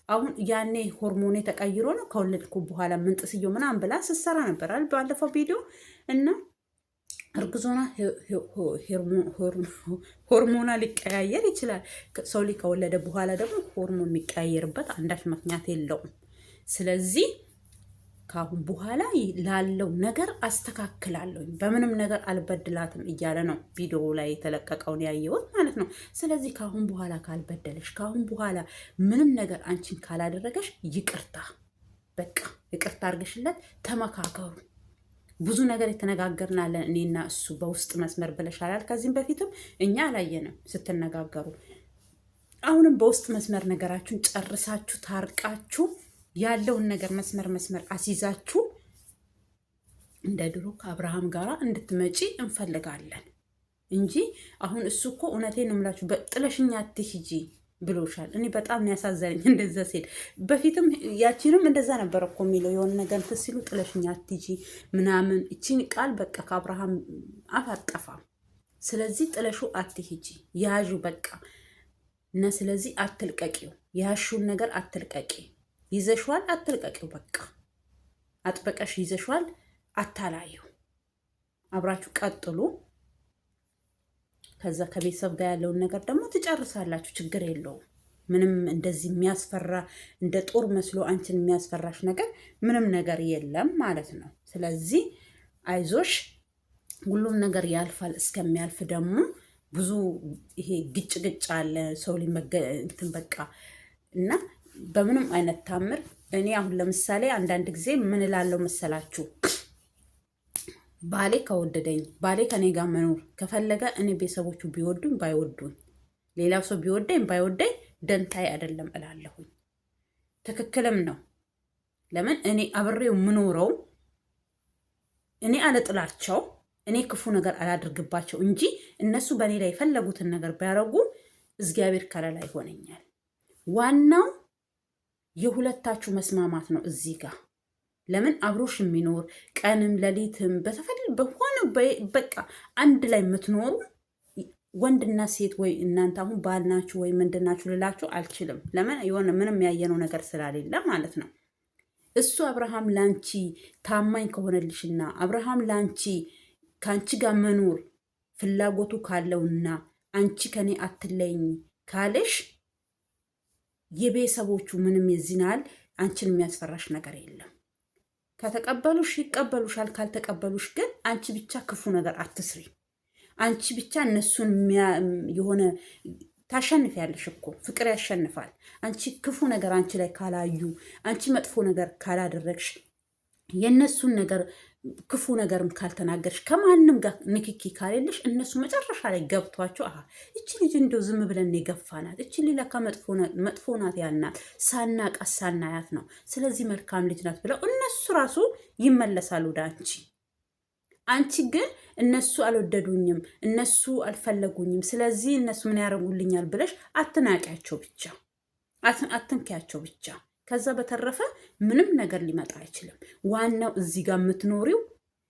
አሁን ያኔ ሆርሞኔ ተቀይሮ ነው ከወለድኩ በኋላ ምንጥስየው ምናምን ብላ ስትሰራ ነበር አይደል ባለፈው ቪዲዮ። እና እርግዞና ሆርሞና ሊቀያየር ይችላል። ሰው ከወለደ በኋላ ደግሞ ሆርሞን የሚቀያየርበት አንዳች ምክንያት የለውም። ስለዚህ ካሁን በኋላ ላለው ነገር አስተካክላለሁ፣ በምንም ነገር አልበድላትም እያለ ነው ቪዲዮ ላይ የተለቀቀውን ያየሁት ማለት ነው። ስለዚህ ካሁን በኋላ ካልበደለሽ፣ ካሁን በኋላ ምንም ነገር አንቺን ካላደረገሽ ይቅርታ፣ በቃ ይቅርታ አድርገሽለት ተመካከሩ። ብዙ ነገር የተነጋገርናለን እኔና እሱ በውስጥ መስመር ብለሻላል። ከዚህም በፊትም እኛ አላየንም ስትነጋገሩ። አሁንም በውስጥ መስመር ነገራችሁን ጨርሳችሁ ታርቃችሁ ያለውን ነገር መስመር አስይዛችሁ እንደ ድሮ ከአብርሃም ጋር እንድትመጪ እንፈልጋለን እንጂ አሁን እሱ እኮ እውነቴን ነው የምላችሁ በጥለሽኛ አትሂጂ ብሎሻል። እኔ በጣም ያሳዘነኝ እንደዛ ሲል፣ በፊትም ያቺንም እንደዛ ነበር እኮ የሚለው የሆነ ነገር ሲሉ ጥለሽኛ አትሂጂ ምናምን። እቺን ቃል በቃ ከአብርሃም አፍ አጠፋም። ስለዚህ ጥለሹ አትሂጂ ያዡ በቃ እና ስለዚህ አትልቀቂው፣ ያሹን ነገር አትልቀቂ። ይዘሽዋል አትልቀቂው፣ በቃ አጥበቀሽ ይዘሽዋል አታላዩ። አብራችሁ ቀጥሉ። ከዛ ከቤተሰብ ጋር ያለውን ነገር ደግሞ ትጨርሳላችሁ። ችግር የለውም። ምንም እንደዚህ የሚያስፈራ እንደ ጦር መስሎ አንቺን የሚያስፈራሽ ነገር ምንም ነገር የለም ማለት ነው። ስለዚህ አይዞሽ፣ ሁሉም ነገር ያልፋል። እስከሚያልፍ ደግሞ ብዙ ይሄ ግጭ አለ ሰው እንትን በቃ እና በምንም አይነት ታምር እኔ አሁን ለምሳሌ አንዳንድ ጊዜ ምን እላለሁ መሰላችሁ? ባሌ ከወደደኝ ባሌ ከኔ ጋር መኖር ከፈለገ እኔ ቤተሰቦቹ ቢወዱኝ ባይወዱኝ ሌላው ሰው ቢወደኝ ባይወደኝ ደንታይ አይደለም እላለሁኝ። ትክክልም ነው። ለምን እኔ አብሬው የምኖረው እኔ አለጥላቸው እኔ ክፉ ነገር አላድርግባቸው እንጂ እነሱ በእኔ ላይ የፈለጉትን ነገር ቢያደርጉ እግዚአብሔር ከለላ ይሆነኛል። ዋናው የሁለታችሁ መስማማት ነው እዚህ ጋር። ለምን አብሮሽ የሚኖር ቀንም ሌሊትም በሆነ በቃ አንድ ላይ የምትኖሩ ወንድና ሴት ወይ እናንተ አሁን ባል ናችሁ ወይ ምንድን ናችሁ ልላችሁ አልችልም። ለምን የሆነ ምንም ያየነው ነገር ስላሌለ ማለት ነው። እሱ አብርሃም ላንቺ ታማኝ ከሆነልሽና አብርሃም ላንቺ ከአንቺ ጋር መኖር ፍላጎቱ ካለውና አንቺ ከኔ አትለይኝ ካለሽ የቤተሰቦቹ ምንም የዚህናል አንቺን የሚያስፈራሽ ነገር የለም። ከተቀበሉሽ ይቀበሉሻል፣ ካልተቀበሉሽ ግን አንቺ ብቻ ክፉ ነገር አትስሪ። አንቺ ብቻ እነሱን የሆነ ታሸንፊያለሽ እኮ ፍቅር ያሸንፋል። አንቺ ክፉ ነገር አንቺ ላይ ካላዩ፣ አንቺ መጥፎ ነገር ካላደረግሽ፣ የእነሱን ነገር ክፉ ነገርም ካልተናገርሽ፣ ከማንም ጋር ንክኪ ካሌለሽ እነሱ መጨረሻ ላይ ገብቷቸው እቺ ልጅ እንደው ዝም ብለን የገፋናት እቺ ሊለካ መጥፎ ናት ያልናት ሳናቃት ሳናያት ነው፣ ስለዚህ መልካም ልጅ ናት ብለው እነሱ ራሱ ይመለሳሉ ወደ አንቺ። አንቺ ግን እነሱ አልወደዱኝም፣ እነሱ አልፈለጉኝም፣ ስለዚህ እነሱ ምን ያደርጉልኛል ብለሽ አትናቂያቸው ብቻ፣ አትንኪያቸው ብቻ። ከዛ በተረፈ ምንም ነገር ሊመጣ አይችልም። ዋናው እዚህ ጋር የምትኖሪው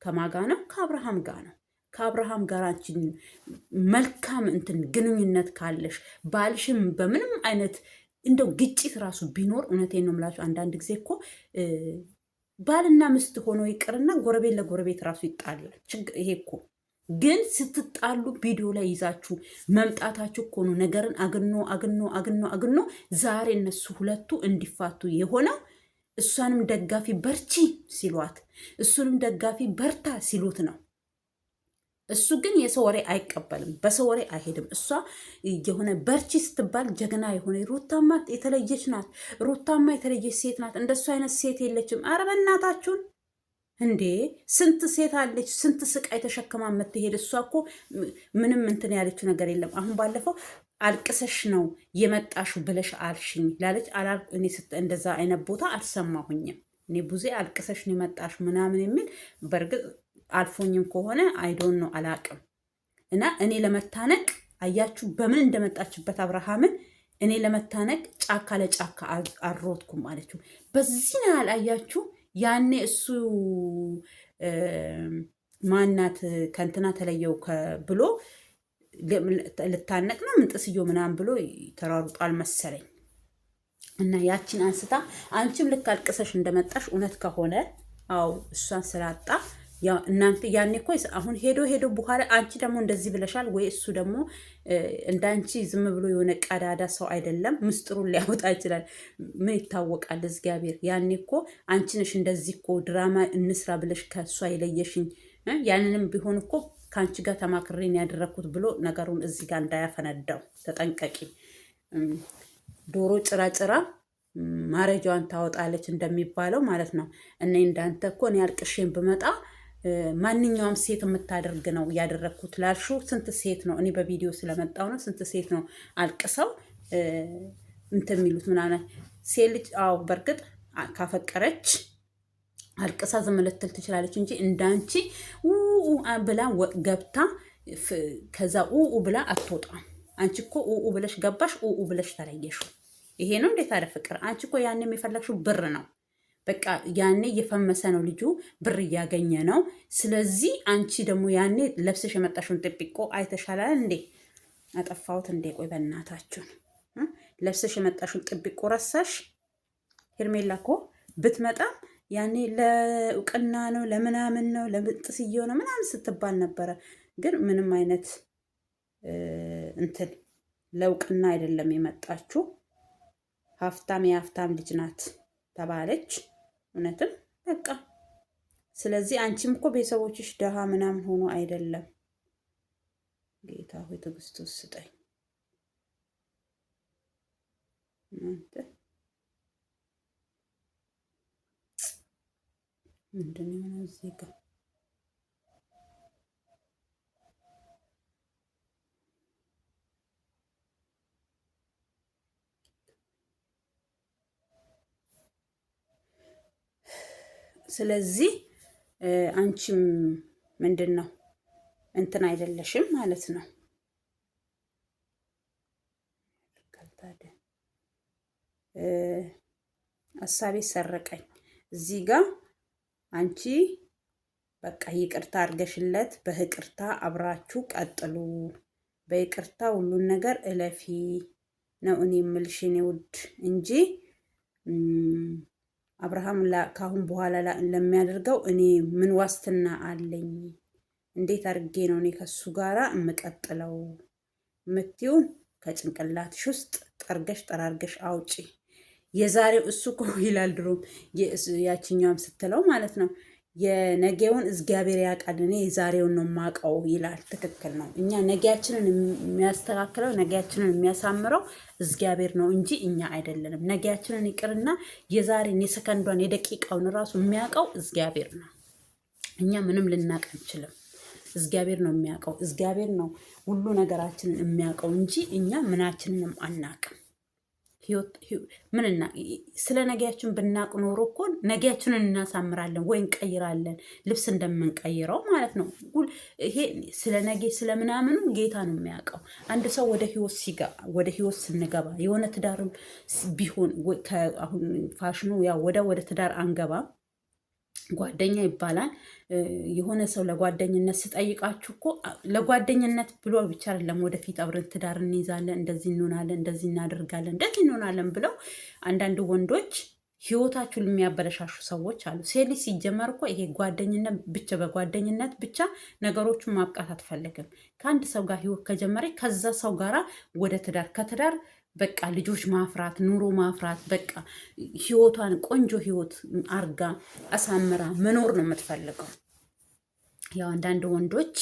ከማጋ ነው? ከአብርሃም ጋር ነው። ከአብርሃም ጋር አንቺ መልካም እንትን ግንኙነት ካለሽ ባልሽም በምንም አይነት እንደው ግጭት ራሱ ቢኖር እውነቴን ነው የምላችሁ፣ አንዳንድ ጊዜ እኮ ባልና ምስት ሆኖ ይቅርና ጎረቤት ለጎረቤት ራሱ ይጣላል። ይሄ እኮ ግን ስትጣሉ ቪዲዮ ላይ ይዛችሁ መምጣታችሁ እኮ ነው ነገርን አግኖ ዛሬ እነሱ ሁለቱ እንዲፋቱ የሆነው። እሷንም ደጋፊ በርቺ ሲሏት፣ እሱንም ደጋፊ በርታ ሲሉት ነው። እሱ ግን የሰው ወሬ አይቀበልም፣ በሰው ወሬ አይሄድም። እሷ የሆነ በርቺ ስትባል ጀግና የሆነ ሩታማ የተለየች ናት፣ ሩታማ የተለየች ሴት ናት፣ እንደሱ አይነት ሴት የለችም። አረ በእናታችሁን እንዴ! ስንት ሴት አለች፣ ስንት ስቃይ ተሸክማ የምትሄድ። እሷ እኮ ምንም እንትን ያለችው ነገር የለም። አሁን ባለፈው አልቅሰሽ ነው የመጣሹ ብለሽ አልሽኝ ላለች እኔ እንደዛ አይነት ቦታ አልሰማሁኝም። እኔ ቡዜ አልቅሰሽ ነው የመጣሹ ምናምን የሚል በእርግጥ አልፎኝም ከሆነ አይዶን ነው አላቅም። እና እኔ ለመታነቅ አያችሁ በምን እንደመጣችበት አብርሃምን እኔ ለመታነቅ ጫካ ለጫካ አልሮጥኩም አለችው። በዚህ ያህል አያችሁ። ያኔ እሱ ማናት ከንትና ተለየው ብሎ ልታነቅ ነው ምንጥስዮ ምናምን ብሎ ተሯሩጧል መሰለኝ። እና ያችን አንስታ አንቺም ልክ አልቅሰሽ እንደመጣሽ እውነት ከሆነ አው እሷን ስላጣ እናንተ ያኔ እኮ አሁን ሄዶ በኋላ አንቺ ደግሞ እንደዚህ ብለሻል ወይ እሱ ደግሞ እንዳንቺ ዝም ብሎ የሆነ ቀዳዳ ሰው አይደለም፣ ምስጢሩን ሊያወጣ ይችላል። ምን ይታወቃል? እግዚአብሔር ያኔ እኮ አንቺ ነሽ እንደዚህ እኮ ድራማ እንስራ ብለሽ ከእሷ የለየሽኝ። ያንንም ቢሆን እኮ ከአንቺ ጋር ተማክሬን ያደረግኩት ብሎ ነገሩን እዚህ ጋር እንዳያፈነዳው ተጠንቀቂ። ዶሮ ጭራጭራ ማረጃዋን ታወጣለች እንደሚባለው ማለት ነው። እኔ እንዳንተ እኮ እኔ አልቅሼን ብመጣ ማንኛውም ሴት የምታደርግ ነው ያደረግኩት ላልሹ ስንት ሴት ነው እኔ በቪዲዮ ስለመጣው ነው ስንት ሴት ነው አልቅሰው እንትን የሚሉት ምናምን ሴት ልጅ። አዎ በእርግጥ ካፈቀረች አልቅሳ ዝም ልትል ትችላለች እንጂ እንዳንቺ ብላ ገብታ ከዛ ብላ አትወጣም። አንቺ እኮ ብለሽ ገባሽ፣ ብለሽ ተለየሹ። ይሄ ነው እንዴት አለ ፍቅር። አንቺ እኮ ያኔ የፈለግሽው ብር ነው። በቃ ያኔ እየፈመሰ ነው ልጁ፣ ብር እያገኘ ነው። ስለዚህ አንቺ ደግሞ ያኔ ለብሰሽ የመጣሽውን ጥብቆ አይተሻላል እንዴ? አጠፋሁት እንዴ? ቆይ በእናታችሁን ለብሰሽ የመጣሽውን ጥብቆ ረሳሽ? ሄርሜላ እኮ ብትመጣም ያኔ ለእውቅና ነው ለምናምን ነው ለምጥስየው ነው ምናምን ስትባል ነበረ። ግን ምንም አይነት እንትን ለእውቅና አይደለም የመጣችው። ሀብታም የሀብታም ልጅ ናት ተባለች። እውነትም በቃ ስለዚህ አንቺም እኮ ቤተሰቦችሽ ደሃ ምናምን ሆኖ አይደለም። ጌታ ሆይ ትዕግስት ስጠኝ። ምንድን ነው እዚህ ጋር ስለዚህ አንቺም ምንድን ነው እንትን አይደለሽም ማለት ነው። ሀሳቤ ሰረቀኝ እዚህ ጋር አንቺ በቃ ይቅርታ አድርገሽለት በይቅርታ አብራችሁ ቀጥሉ፣ በይቅርታ ሁሉን ነገር እለፊ ነው እኔ የምልሽ የኔ ውድ እንጂ አብርሃም ካሁን በኋላ ለሚያደርገው እኔ ምን ዋስትና አለኝ? እንዴት አድርጌ ነው እኔ ከሱ ጋራ የምቀጥለው? ምትዩ ከጭንቅላትሽ ውስጥ ጠራርገሽ አውጪ። የዛሬው እሱ እኮ ይላል ድሮም ያችኛውም ስትለው ማለት ነው የነገውን እግዚአብሔር ያውቃል፣ እኔ የዛሬውን ነው የማውቀው ይላል። ትክክል ነው። እኛ ነገያችንን የሚያስተካክለው ነገያችንን የሚያሳምረው እግዚአብሔር ነው እንጂ እኛ አይደለንም። ነገያችንን ይቅርና የዛሬን የሰከንዷን የደቂቃውን ራሱ የሚያውቀው እግዚአብሔር ነው። እኛ ምንም ልናውቅ አንችልም። እግዚአብሔር ነው የሚያውቀው። እግዚአብሔር ነው ሁሉ ነገራችንን የሚያውቀው እንጂ እኛ ምናችንንም አናውቅም። ምንና ስለ ነገያችን ብናቅ ኖሮ እኮ ነገያችንን እናሳምራለን ወይ እንቀይራለን፣ ልብስ እንደምንቀይረው ማለት ነው። ይሄ ስለ ነገ ስለምናምኑ ጌታ ነው የሚያውቀው። አንድ ሰው ወደ ህይወት ስንገባ የሆነ ትዳርም ቢሆን አሁን ፋሽኑ ያው ወደ ትዳር አንገባም፣ ጓደኛ ይባላል። የሆነ ሰው ለጓደኝነት ስጠይቃችሁ እኮ ለጓደኝነት ብሎ ብቻ አይደለም ወደፊት አብረን ትዳር እንይዛለን፣ እንደዚህ እንሆናለን፣ እንደዚህ እናደርጋለን፣ እንደዚህ እንሆናለን ብለው አንዳንድ ወንዶች ህይወታችሁን የሚያበለሻሹ ሰዎች አሉ። ሴት ልጅ ሲጀመር እኮ ይሄ ጓደኝነት ብቻ በጓደኝነት ብቻ ነገሮቹን ማብቃት አትፈልግም። ከአንድ ሰው ጋር ህይወት ከጀመረ ከዛ ሰው ጋራ ወደ ትዳር ከትዳር በቃ ልጆች ማፍራት ኑሮ ማፍራት በቃ ህይወቷን ቆንጆ ህይወት አርጋ አሳምራ መኖር ነው የምትፈልገው። ያው አንዳንድ ወንዶች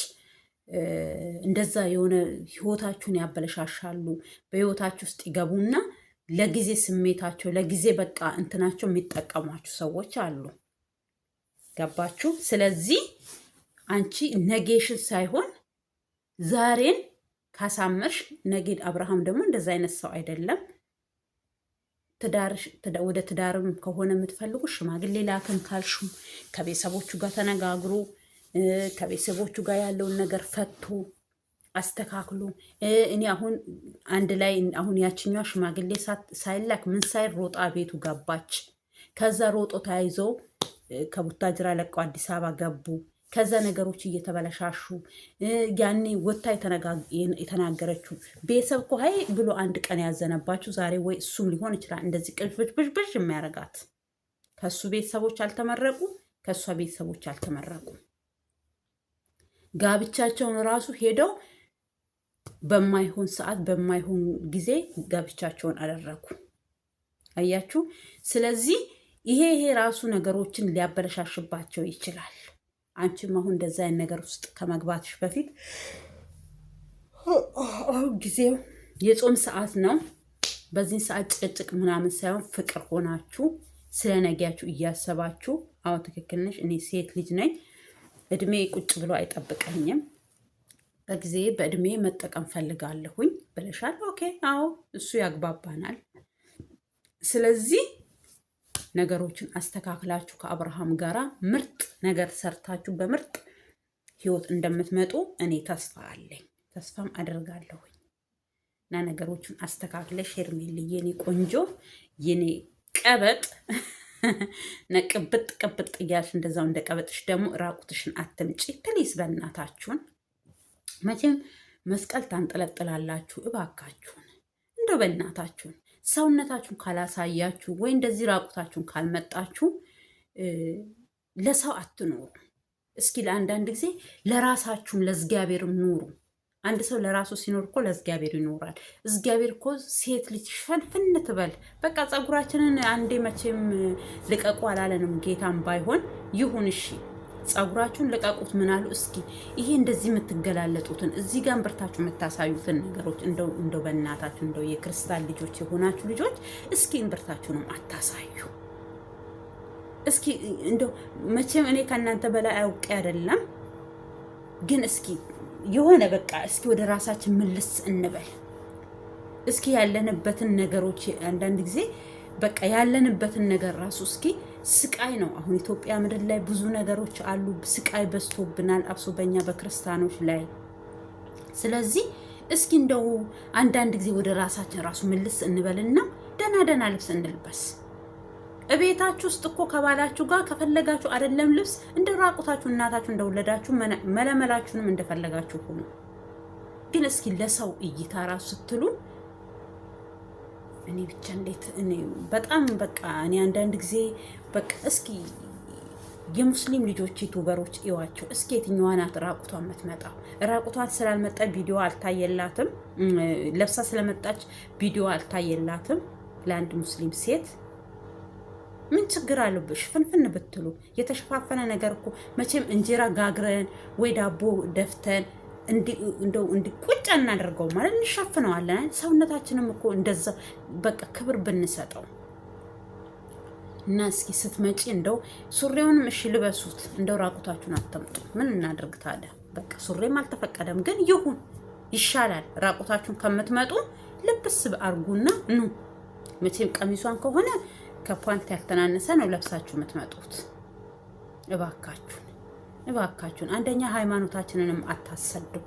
እንደዛ የሆነ ህይወታችሁን ያበለሻሻሉ። በህይወታችሁ ውስጥ ይገቡና ለጊዜ ስሜታቸው ለጊዜ በቃ እንትናቸው የሚጠቀሟችሁ ሰዎች አሉ። ገባችሁ? ስለዚህ አንቺ ነጌሽን ሳይሆን ዛሬን ካሳመርሽ ነገ አብርሃም ደግሞ እንደዛ አይነት ሰው አይደለም። ወደ ትዳርም ከሆነ የምትፈልጉ ሽማግሌ ላክን ካልሹ ከቤተሰቦቹ ጋር ተነጋግሩ። ከቤተሰቦቹ ጋር ያለውን ነገር ፈቶ አስተካክሉ። እኔ አሁን አንድ ላይ አሁን ያችኛዋ ሽማግሌ ሳይላክ ምን ሳይል ሮጣ ቤቱ ገባች። ከዛ ሮጦ ተያይዘው ከቡታጅራ ለቀው አዲስ አበባ ገቡ። ከዛ ነገሮች እየተበለሻሹ ያኔ ወታ የተናገረችው ቤተሰብ እኮ ሀይ ብሎ አንድ ቀን ያዘነባችሁ ዛሬ ወይ እሱም ሊሆን ይችላል እንደዚህ ቅዥብዥብዥ የሚያረጋት። ከሱ ቤተሰቦች አልተመረቁ፣ ከእሷ ቤተሰቦች አልተመረቁ። ጋብቻቸውን ራሱ ሄደው በማይሆን ሰዓት በማይሆን ጊዜ ጋብቻቸውን አደረጉ። አያችሁ። ስለዚህ ይሄ ራሱ ነገሮችን ሊያበለሻሽባቸው ይችላል። አንቺም አሁን እንደዛ አይነት ነገር ውስጥ ከመግባትሽ በፊት አሁን ጊዜው የጾም ሰዓት ነው። በዚህ ሰዓት ጭቅጭቅ ምናምን ሳይሆን ፍቅር ሆናችሁ ስለ ነገያችሁ እያሰባችሁ። አዎ ትክክል ነሽ። እኔ ሴት ልጅ ነኝ። እድሜ ቁጭ ብሎ አይጠብቀኝም። በእድሜ መጠቀም ፈልጋለሁኝ ብለሻል። ኦኬ፣ አዎ እሱ ያግባባናል። ስለዚህ ነገሮችን አስተካክላችሁ ከአብርሃም ጋራ ምርጥ ነገር ሰርታችሁ በምርጥ ህይወት እንደምትመጡ እኔ ተስፋ አለኝ፣ ተስፋም አደርጋለሁኝ። እና ነገሮችን አስተካክለሽ ሄርሜልዬ፣ የኔ ቆንጆ፣ የኔ ቀበጥ ነቅብጥ ቅብጥ እያልሽ እንደዛው እንደ ቀበጥሽ ደግሞ ራቁትሽን አትምጪ ፕሊዝ። በእናታችሁን መቼም መስቀል ታንጠለጥላላችሁ። እባካችሁን እንደው በእናታችሁን ሰውነታችሁን ካላሳያችሁ ወይ እንደዚህ ራቁታችሁን ካልመጣችሁ ለሰው አትኖሩ። እስኪ ለአንዳንድ ጊዜ ለራሳችሁም ለእግዚአብሔርም ኑሩ። አንድ ሰው ለራሱ ሲኖር እኮ ለእግዚአብሔር ይኖራል። እግዚአብሔር እኮ ሴት ልጅ ሸንፍን ትበል በቃ ፀጉራችንን አንዴ መቼም ልቀቁ አላለንም። ጌታም ባይሆን ይሁን እሺ፣ ፀጉራችሁን ልቀቁት። ምናሉ እስኪ ይሄ እንደዚህ የምትገላለጡትን እዚህ ጋር ብርታችሁ የምታሳዩትን ነገሮች እንደው በእናታችሁ እንደው የክርስቲያን ልጆች የሆናችሁ ልጆች እስኪ ብርታችሁንም አታሳዩ። እስኪ እንደው መቼም እኔ ከእናንተ በላይ አውቄ አይደለም፣ ግን እስኪ የሆነ በቃ እስኪ ወደ ራሳችን ምልስ እንበል። እስኪ ያለንበትን ነገሮች አንዳንድ ጊዜ በቃ ያለንበትን ነገር ራሱ እስኪ ስቃይ ነው። አሁን ኢትዮጵያ ምድር ላይ ብዙ ነገሮች አሉ። ስቃይ በዝቶብናል፣ አብሶ በእኛ በክርስቲያኖች ላይ። ስለዚህ እስኪ እንደው አንዳንድ ጊዜ ወደ ራሳችን ራሱ ምልስ እንበልና ደህና ልብስ እንልበስ። እቤታችሁ ውስጥ እኮ ከባላችሁ ጋር ከፈለጋችሁ አይደለም ልብስ እንደ ራቁታችሁ እናታችሁ እንደወለዳችሁ መለመላችሁንም እንደፈለጋችሁ ሆኑ። ግን እስኪ ለሰው እይታ ራሱ ስትሉ እኔ ብቻ እንዴት እኔ በጣም በቃ እኔ አንዳንድ ጊዜ በቃ እስኪ የሙስሊም ልጆች ዩቱበሮች እዩዋቸው እስኪ። የትኛዋ ናት ራቁቷን የምትመጣው? ራቁቷን ስላልመጣ ቪዲዮ አልታየላትም። ለብሳ ስለመጣች ቪዲዮ አልታየላትም። ለአንድ ሙስሊም ሴት ምን ችግር አለብሽ? ፍንፍን ብትሉ የተሸፋፈነ ነገር እኮ መቼም እንጀራ ጋግረን ወይ ዳቦ ደፍተን እንደው ቁጭ እናደርገው ማለት እንሸፍነዋለን። ሰውነታችንም እኮ እንደዛ በቃ ክብር ብንሰጠው እና እስኪ ስትመጪ እንደው ሱሪውንም እሺ ልበሱት፣ እንደው ራቁታችሁን አትምጡ። ምን እናድርግ ታዲያ? በቃ ሱሪም አልተፈቀደም፣ ግን ይሁን ይሻላል። ራቁታችሁን ከምትመጡ ልብስ አርጉና ኑ። መቼም ቀሚሷን ከሆነ ከፓንት ያልተናነሰ ነው ለብሳችሁ የምትመጡት። እባካችሁን አንደኛ ሃይማኖታችንንም አታሰድቡ።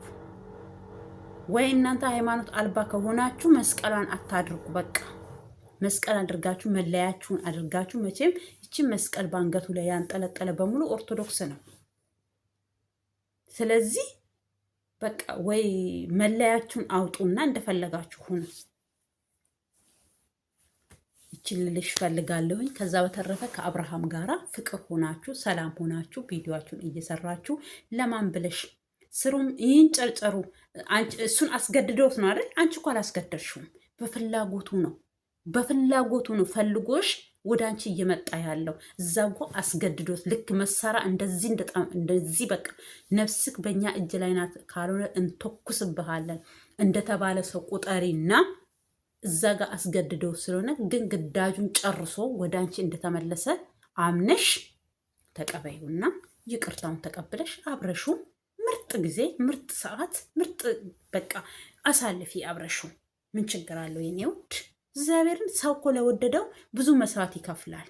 ወይ እናንተ ሃይማኖት አልባ ከሆናችሁ መስቀሏን አታድርጉ። በቃ መስቀል አድርጋችሁ መለያችሁን አድርጋችሁ፣ መቼም ይቺ መስቀል ባንገቱ ላይ ያንጠለጠለ በሙሉ ኦርቶዶክስ ነው። ስለዚህ በቃ ወይ መለያችሁን አውጡና እንደፈለጋችሁ ሁኑ። ይችን ልልሽ ፈልጋለሁኝ። ከዛ በተረፈ ከአብርሃም ጋራ ፍቅር ሆናችሁ ሰላም ሆናችሁ ቪዲዮአችሁን እየሰራችሁ ለማን ብለሽ ስሩም ይህን ጨርጨሩ። እሱን አስገድዶት ነው አይደል? አንቺ እኮ አላስገደድሽውም። በፍላጎቱ ነው ፈልጎሽ ወደ አንቺ እየመጣ ያለው። እዛ እኮ አስገድዶት ልክ መሳሪያ እንደዚህ በቃ ነፍስክ በእኛ እጅ ላይ ናት፣ ካልሆነ እንተኩስብሃለን እንደተባለ ሰው ቁጠሪና እዛ ጋር አስገድደው ስለሆነ ግን ግዳጁን ጨርሶ ወደ አንቺ እንደተመለሰ አምነሽ ተቀበዩና ይቅርታውን ተቀብለሽ አብረሹ ምርጥ ጊዜ፣ ምርጥ ሰዓት፣ ምርጥ በቃ አሳልፊ አብረሹ። ምን ችግር አለው የኔ ውድ? እግዚአብሔርን ሰው እኮ ለወደደው ብዙ መስዋዕት ይከፍላል።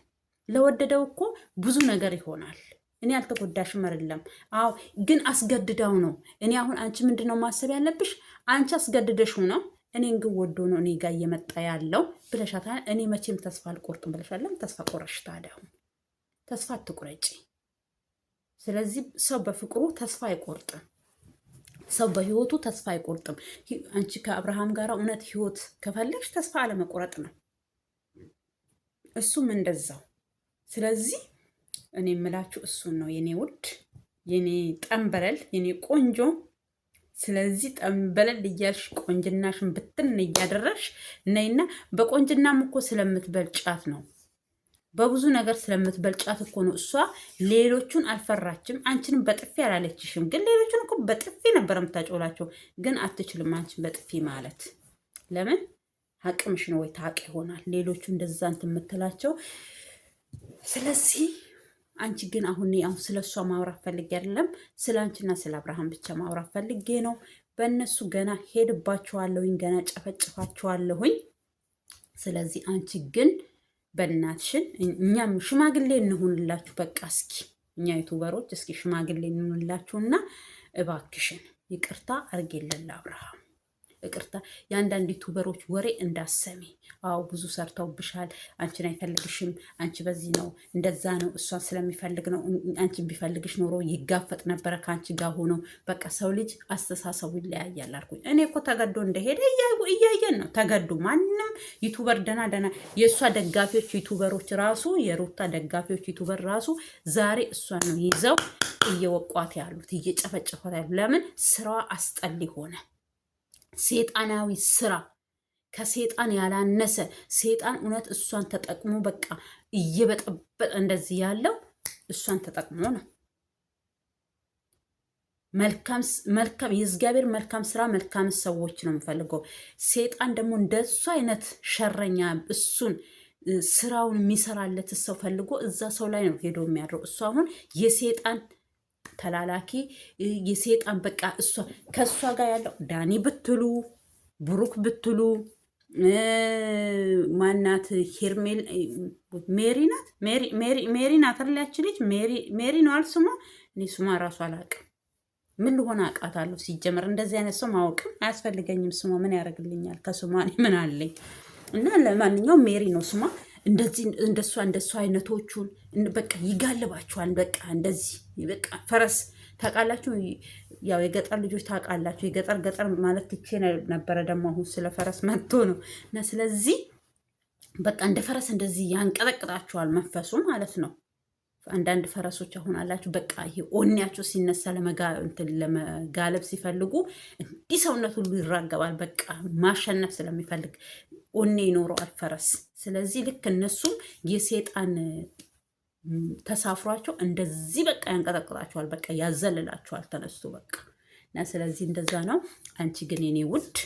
ለወደደው እኮ ብዙ ነገር ይሆናል። እኔ አልተጎዳሽም አይደለም። አዎ ግን አስገድዳው ነው። እኔ አሁን አንቺ ምንድነው ማሰብ ያለብሽ? አንቺ አስገድደሽው ነው፣ እኔን ግን ወዶ ነው እኔ ጋር እየመጣ ያለው ብለሻታል። እኔ መቼም ተስፋ አልቆርጥም ብለሻለም። ተስፋ ቆረሽ ታዲያ? አሁን ተስፋ አትቁረጪ። ስለዚህ ሰው በፍቅሩ ተስፋ አይቆርጥም። ሰው በህይወቱ ተስፋ አይቆርጥም። አንቺ ከአብርሃም ጋር እውነት ህይወት ከፈለግሽ ተስፋ አለመቆረጥ ነው፣ እሱም እንደዛው። ስለዚህ እኔ የምላችሁ እሱን ነው የኔ ውድ፣ የኔ ጠንበለል፣ የኔ ቆንጆ። ስለዚህ ጠንበለል እያልሽ ቆንጅናሽን ብትን እያደረሽ ነይና፣ በቆንጅናም እኮ ስለምትበልጫት ነው፣ በብዙ ነገር ስለምትበልጫት እኮ ነው። እሷ ሌሎቹን አልፈራችም፣ አንቺንም በጥፊ አላለችሽም። ግን ሌሎቹን እኮ በጥፊ ነበር የምታጮላቸው። ግን አትችልም አንቺን በጥፊ ማለት። ለምን? አቅምሽ ነው ወይ ታውቂ ይሆናል ሌሎቹ እንደዛ እንትን የምትላቸው። ስለዚህ አንቺ ግን አሁን ስለ እሷ ማውራት ፈልጌ አይደለም፣ ስለ አንቺና ስለ አብርሃም ብቻ ማውራት ፈልጌ ነው። በእነሱ ገና ሄድባቸዋለሁኝ፣ ገና ጨፈጭፋቸዋለሁኝ። ስለዚህ አንቺ ግን በእናትሽን እኛም ሽማግሌ እንሁንላችሁ። በቃ እስኪ እኛ ዩቱበሮች እስኪ ሽማግሌ እንሁንላችሁና እባክሽን ይቅርታ አርጌለን ለአብርሃም ይቅርታ። የአንዳንድ ዩቱበሮች ወሬ እንዳሰሚ። አዎ ብዙ ሰርተውብሻል፣ አንቺን አይፈልግሽም፣ አንቺ በዚህ ነው እንደዛ ነው፣ እሷን ስለሚፈልግ ነው። አንቺን ቢፈልግሽ ኖሮ ይጋፈጥ ነበረ ከአንቺ ጋር ሆኖ። በቃ ሰው ልጅ አስተሳሰቡ ይለያያል አልኩኝ። እኔ እኮ ተገዶ እንደሄደ እያየን ነው። ተገዶ ማንም ዩቱበር ደና የእሷ ደጋፊዎች ዩቱበሮች ራሱ የሩታ ደጋፊዎች ዩቱበር ራሱ ዛሬ እሷን ነው ይዘው እየወቋት ያሉት፣ እየጨፈጨፏት ያሉት። ለምን? ስራዋ አስጠሊ ሆነ። ሴጣናዊ ስራ፣ ከሴጣን ያላነሰ ሴጣን። እውነት እሷን ተጠቅሞ በቃ እየበጠበጠ እንደዚህ ያለው እሷን ተጠቅሞ ነው። መልካም የእግዚአብሔር መልካም ስራ መልካም ሰዎች ነው የምፈልገው። ሴጣን ደግሞ እንደሱ አይነት ሸረኛ እሱን ስራውን የሚሰራለት ሰው ፈልጎ እዛ ሰው ላይ ነው ሄዶ የሚያድረው። እሱ አሁን የሴጣን ተላላኪ፣ የሴጣን በቃ እሷ ከእሷ ጋር ያለው ዳኒ ብትሉ ብሩክ ብትሉ ማናት ሄርሜል ሜሪ ናት ሜሪ ናት አላች ልጅ ሜሪ ነው አል ስሟ። እኔ ስሟ ራሱ አላውቅም። ምን ልሆን አውቃታለሁ? ሲጀመር እንደዚህ አይነት ሰው ማወቅም አያስፈልገኝም። ስሟ ምን ያደርግልኛል? ከስሟ ምን አለኝ? እና ለማንኛውም ሜሪ ነው ስሟ። እንደዚህ እንደሷ አይነቶቹን በቃ ይጋልባቸዋል። በቃ እንደዚህ በቃ ፈረስ ታውቃላችሁ፣ ያው የገጠር ልጆች ታውቃላችሁ። ገጠር ማለት ትቼ ነበረ፣ ደግሞ አሁን ስለ ፈረስ መጥቶ ነው። እና ስለዚህ በቃ እንደ ፈረስ እንደዚህ ያንቀጠቅጣችኋል መንፈሱ ማለት ነው። አንዳንድ ፈረሶች አሁን አላችሁ በቃ ይሄ ኦኔያቸው ሲነሳ ለመጋለብ ሲፈልጉ እንዲህ ሰውነት ሁሉ ይራገባል። በቃ ማሸነፍ ስለሚፈልግ ኦኔ ይኖረዋል ፈረስ። ስለዚህ ልክ እነሱም የሴጣን ተሳፍሯቸው እንደዚህ በቃ ያንቀጠቅጣቸዋል፣ በቃ ያዘልላቸዋል ተነስቶ በቃ እና ስለዚህ እንደዛ ነው። አንቺ ግን የኔ ውድ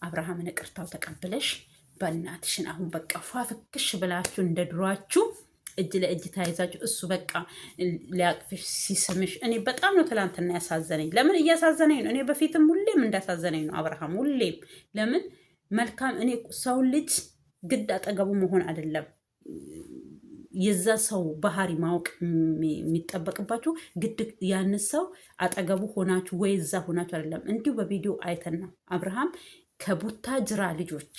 አብርሃምን ይቅርታው ተቀብለሽ በእናትሽን አሁን በቃ ፏፍክሽ ብላችሁ እንደ ድሯችሁ እጅ ለእጅ ተያይዛችሁ እሱ በቃ ሊያቅፍሽ ሲስምሽ፣ እኔ በጣም ነው ትላንትና ያሳዘነኝ። ለምን እያሳዘነኝ ነው? እኔ በፊትም ሁሌም እንዳሳዘነኝ ነው አብርሃም ሁሌም። ለምን መልካም እኔ ሰውን ልጅ ግድ አጠገቡ መሆን አይደለም የዛ ሰው ባህሪ ማወቅ የሚጠበቅባችሁ ግድ ያን ሰው አጠገቡ ሆናችሁ ወይ እዛ ሆናችሁ አይደለም። እንዲሁ በቪዲዮ አይተን ነው አብርሃም ከቡታጅራ ልጆች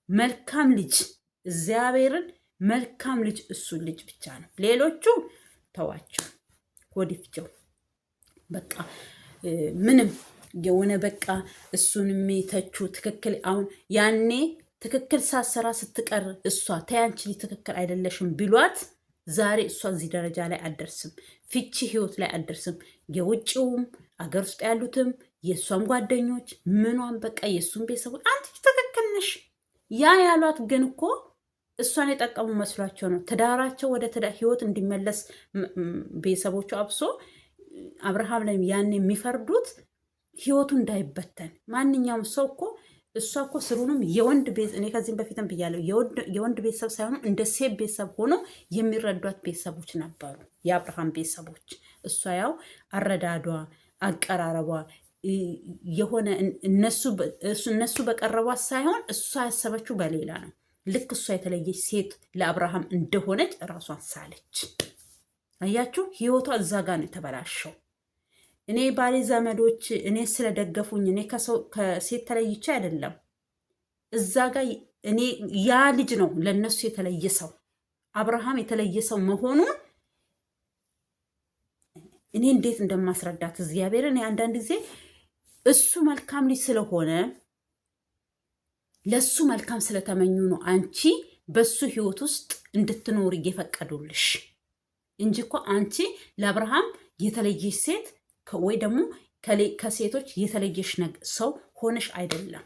መልካም ልጅ እግዚአብሔርን መልካም ልጅ እሱ ልጅ ብቻ ነው። ሌሎቹ ተዋቸው ወዲፍቸው በቃ ምንም የሆነ በቃ እሱን የሚተቹ ትክክል አሁን ያኔ ትክክል ሳሰራ ስትቀር እሷ ተያንቺ ትክክል አይደለሽም ቢሏት ዛሬ እሷ እዚህ ደረጃ ላይ አደርስም፣ ፍቺ ህይወት ላይ አደርስም። የውጭውም አገር ውስጥ ያሉትም የእሷም ጓደኞች ምኗም በቃ የእሱም ቤተሰቦች አንቺ ትክክል ነሽ ያ ያሏት ግን እኮ እሷን የጠቀሙ መስሏቸው ነው። ትዳራቸው ወደ ትዳር ህይወት እንዲመለስ ቤተሰቦቹ አብሶ አብርሃም ላይ ያን የሚፈርዱት ህይወቱ እንዳይበተን። ማንኛውም ሰው እኮ እሷ እኮ ስሩንም የወንድ ቤት እኔ ከዚህም በፊትም ብያለሁ፣ የወንድ ቤተሰብ ሳይሆኑ እንደ ሴት ቤተሰብ ሆኖ የሚረዷት ቤተሰቦች ነበሩ የአብርሃም ቤተሰቦች። እሷ ያው አረዳዷ፣ አቀራረቧ የሆነ እነሱ በቀረቧት ሳይሆን እሷ ያሰበችው በሌላ ነው። ልክ እሷ የተለየች ሴት ለአብርሃም እንደሆነች እራሷን ሳለች። አያችሁ፣ ህይወቷ እዛ ጋር ነው የተበላሸው። እኔ ባሌ ዘመዶች እኔ ስለደገፉኝ እኔ ከሴት ተለይቼ አይደለም። እዛ ጋር እኔ ያ ልጅ ነው ለነሱ የተለየ ሰው አብርሃም የተለየ ሰው መሆኑን እኔ እንዴት እንደማስረዳት እግዚአብሔር። እኔ አንዳንድ ጊዜ እሱ መልካም ልጅ ስለሆነ ለሱ መልካም ስለተመኙ ነው አንቺ በሱ ህይወት ውስጥ እንድትኖር እየፈቀዱልሽ እንጂ እኮ አንቺ ለአብርሃም የተለየሽ ሴት ወይ ደግሞ ከሴቶች የተለየሽ ሰው ሆነሽ አይደለም።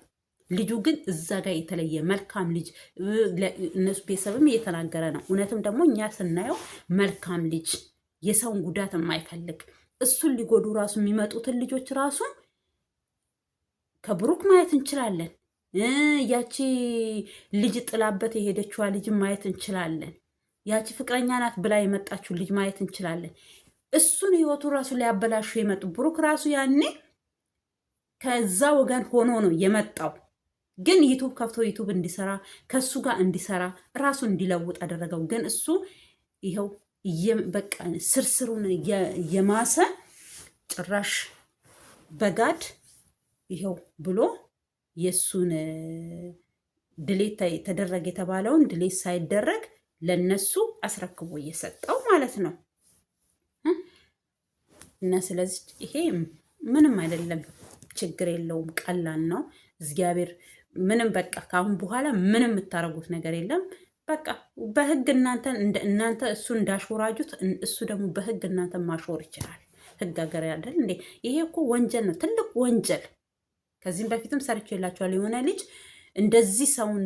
ልጁ ግን እዛ ጋር የተለየ መልካም ልጅ እነሱ ቤተሰብም እየተናገረ ነው። እውነትም ደግሞ እኛ ስናየው መልካም ልጅ የሰውን ጉዳት የማይፈልግ እሱን ሊጎዱ ራሱ የሚመጡትን ልጆች ራሱ ከብሩክ ማየት እንችላለን። ያቺ ልጅ ጥላበት የሄደችዋ ልጅ ማየት እንችላለን። ያቺ ፍቅረኛ ናት ብላ የመጣችው ልጅ ማየት እንችላለን። እሱን ህይወቱ ራሱ ሊያበላሹ የመጡ ብሩክ ራሱ ያኔ ከዛ ወገን ሆኖ ነው የመጣው። ግን ዩቱብ ከፍቶ ዩቱብ እንዲሰራ ከሱ ጋር እንዲሰራ ራሱ እንዲለውጥ አደረገው። ግን እሱ ይኸው በቃ ስርስሩን የማሰ ጭራሽ በጋድ ይኸው ብሎ የእሱን ድሌት ተደረገ የተባለውን ድሌት ሳይደረግ ለነሱ አስረክቦ እየሰጠው ማለት ነው። እና ስለዚህ ይሄ ምንም አይደለም፣ ችግር የለውም፣ ቀላል ነው። እግዚአብሔር ምንም በቃ ከአሁን በኋላ ምንም የምታረጉት ነገር የለም። በቃ በህግ እናንተ እሱ እንዳሾራጁት እሱ ደግሞ በህግ እናንተ ማሾር ይችላል። ህግ ሀገር ያደል እንዴ? ይሄ እኮ ወንጀል ነው፣ ትልቅ ወንጀል። ከዚህም በፊትም ሰርቼ የላቸዋል። የሆነ ልጅ እንደዚህ ሰውን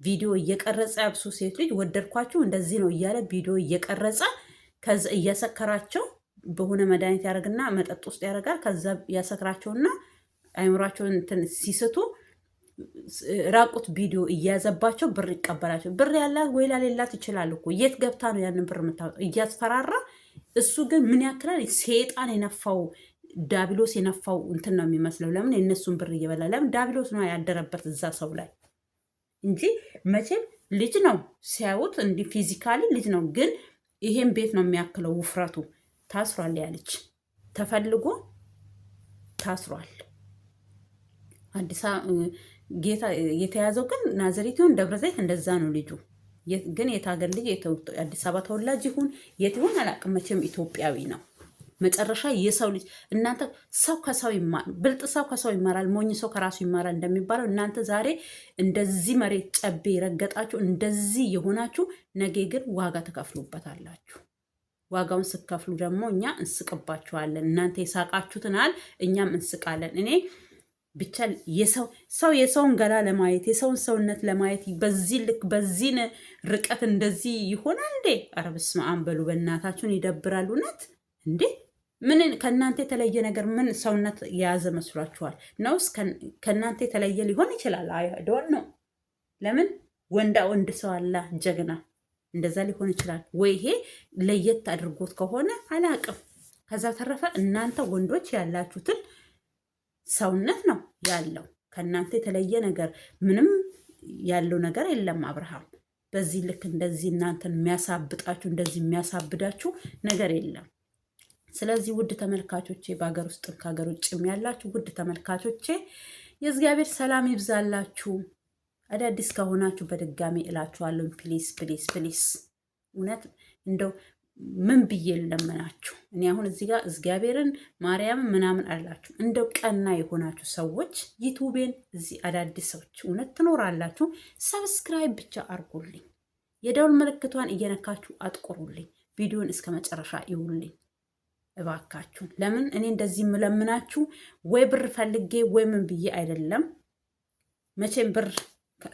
ቪዲዮ እየቀረጸ ያብሱ ሴት ልጅ ወደድኳችሁ እንደዚህ ነው እያለ ቪዲዮ እየቀረጸ ከዛ እያሰከራቸው በሆነ መድኃኒት ያደርግና መጠጥ ውስጥ ያደርጋል። ከዛ ያሰክራቸውና አይምሯቸውን ሲስቱ ራቁት ቪዲዮ እያዘባቸው ብር ይቀበላቸው። ብር ያላት ወይ ላሌላት ይችላል እኮ የት ገብታ ነው ያንን ብር የምታወጣው? እያስፈራራ። እሱ ግን ምን ያክላል? ሴጣን የነፋው ዳቢሎስ የነፋው እንትን ነው የሚመስለው። ለምን የእነሱን ብር እየበላ ለምን? ዳቢሎስ ነው ያደረበት እዛ ሰው ላይ እንጂ መቼም ልጅ ነው ሲያዩት እንዲህ ፊዚካሊ ልጅ ነው። ግን ይሄን ቤት ነው የሚያክለው ውፍረቱ። ታስሯል። ያለች ተፈልጎ ታስሯል። አዲስ ጌታ የተያዘው ግን ናዝሬት ይሁን ደብረ ዘይት እንደዛ ነው ልጁ። ግን የታገር ልጅ አዲስ አበባ ተወላጅ ይሁን የት ይሁን አላውቅም። መቼም ኢትዮጵያዊ ነው። መጨረሻ የሰው ልጅ እናንተ ሰው ከሰው ብልጥ ሰው ከሰው ይማራል፣ ሞኝ ሰው ከራሱ ይማራል እንደሚባለው እናንተ ዛሬ እንደዚህ መሬት ጨቤ ረገጣችሁ እንደዚህ የሆናችሁ ነገ ግን ዋጋ ተከፍሉበታላችሁ። ዋጋውን ስከፍሉ ደግሞ እኛ እንስቅባችኋለን። እናንተ የሳቃችሁትን ያህል እኛም እንስቃለን። እኔ ብቻ የሰውን ገላ ለማየት የሰውን ሰውነት ለማየት በዚህ ልክ በዚህ ርቀት እንደዚህ ይሆናል እንዴ? ኧረ በስመ አብ በሉ በእናታችሁን። ይደብራል እውነት እንዴ! ምን ከእናንተ የተለየ ነገር ምን ሰውነት የያዘ መስሏችኋል? ነውስ ከእናንተ የተለየ ሊሆን ይችላል። አይዶን ነው። ለምን ወንድ ሰው አላ ጀግና እንደዛ ሊሆን ይችላል ወይ? ይሄ ለየት አድርጎት ከሆነ አላቅም። ከዛ ተረፈ እናንተ ወንዶች ያላችሁትን ሰውነት ነው ያለው። ከእናንተ የተለየ ነገር ምንም ያለው ነገር የለም። አብርሃም በዚህ ልክ እንደዚህ እናንተን የሚያሳብጣችሁ እንደዚህ የሚያሳብዳችሁ ነገር የለም። ስለዚህ ውድ ተመልካቾቼ በሀገር ውስጥም ከሀገር ውጭም ያላችሁ ውድ ተመልካቾቼ የእግዚአብሔር ሰላም ይብዛላችሁ። አዳዲስ ከሆናችሁ በድጋሚ እላችኋለሁ፣ ፕሊስ ፕሊስ ፕሊስ እውነት እንደው ምን ብዬ ለምናችሁ። እኔ አሁን እዚህ ጋር እግዚአብሔርን ማርያምን ምናምን አላችሁ። እንደው ቀና የሆናችሁ ሰዎች ዩቱቤን እዚህ አዳዲስ ሰዎች እውነት ትኖራላችሁ፣ ሰብስክራይብ ብቻ አርጉልኝ፣ የደውል ምልክቷን እየነካችሁ አጥቁሩልኝ፣ ቪዲዮን እስከ መጨረሻ ይውልኝ እባካችሁ። ለምን እኔ እንደዚህ የምለምናችሁ ወይ ብር ፈልጌ ወይ ምን ብዬ አይደለም። መቼም ብር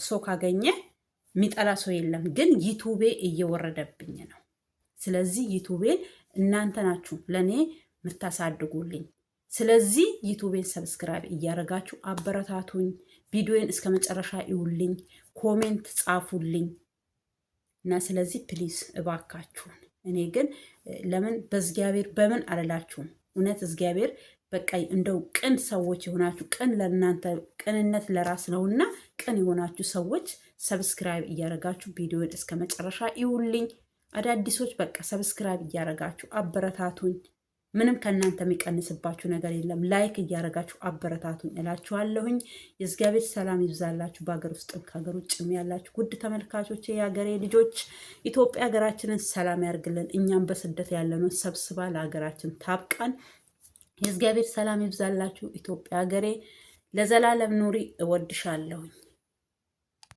ሰው ካገኘ የሚጠላ ሰው የለም። ግን ዩቱቤ እየወረደብኝ ነው። ስለዚህ ዩቱቤን እናንተ ናችሁ ለእኔ የምታሳድጉልኝ። ስለዚህ ዩቱቤን ሰብስክራይብ እያደረጋችሁ አበረታቱኝ። ቪዲዮን እስከ መጨረሻ ይውልኝ፣ ኮሜንት ጻፉልኝ እና ስለዚህ ፕሊዝ እባካችሁን። እኔ ግን ለምን በእግዚአብሔር በምን አልላችሁም። እውነት እግዚአብሔር በቃ እንደው ቅን ሰዎች የሆናችሁ ቅን ለእናንተ ቅንነት ለራስ ነውና ቅን የሆናችሁ ሰዎች ሰብስክራይብ እያደረጋችሁ ቪዲዮን እስከ መጨረሻ ይውልኝ። አዳዲሶች በቃ ሰብስክራይብ እያደረጋችሁ አበረታቱኝ። ምንም ከእናንተ የሚቀንስባችሁ ነገር የለም። ላይክ እያደረጋችሁ አበረታቱኝ እላችኋለሁኝ። የእግዚአብሔር ሰላም ይብዛላችሁ። በሀገር ውስጥም ከሀገር ውጭም ያላችሁ ውድ ተመልካቾች፣ የሀገሬ ልጆች ኢትዮጵያ ሀገራችንን ሰላም ያርግልን። እኛም በስደት ያለነው ሰብስባ ለሀገራችን ታብቃን። የእግዚአብሔር ሰላም ይብዛላችሁ። ኢትዮጵያ ሀገሬ ለዘላለም ኑሪ። እወድሻለሁኝ።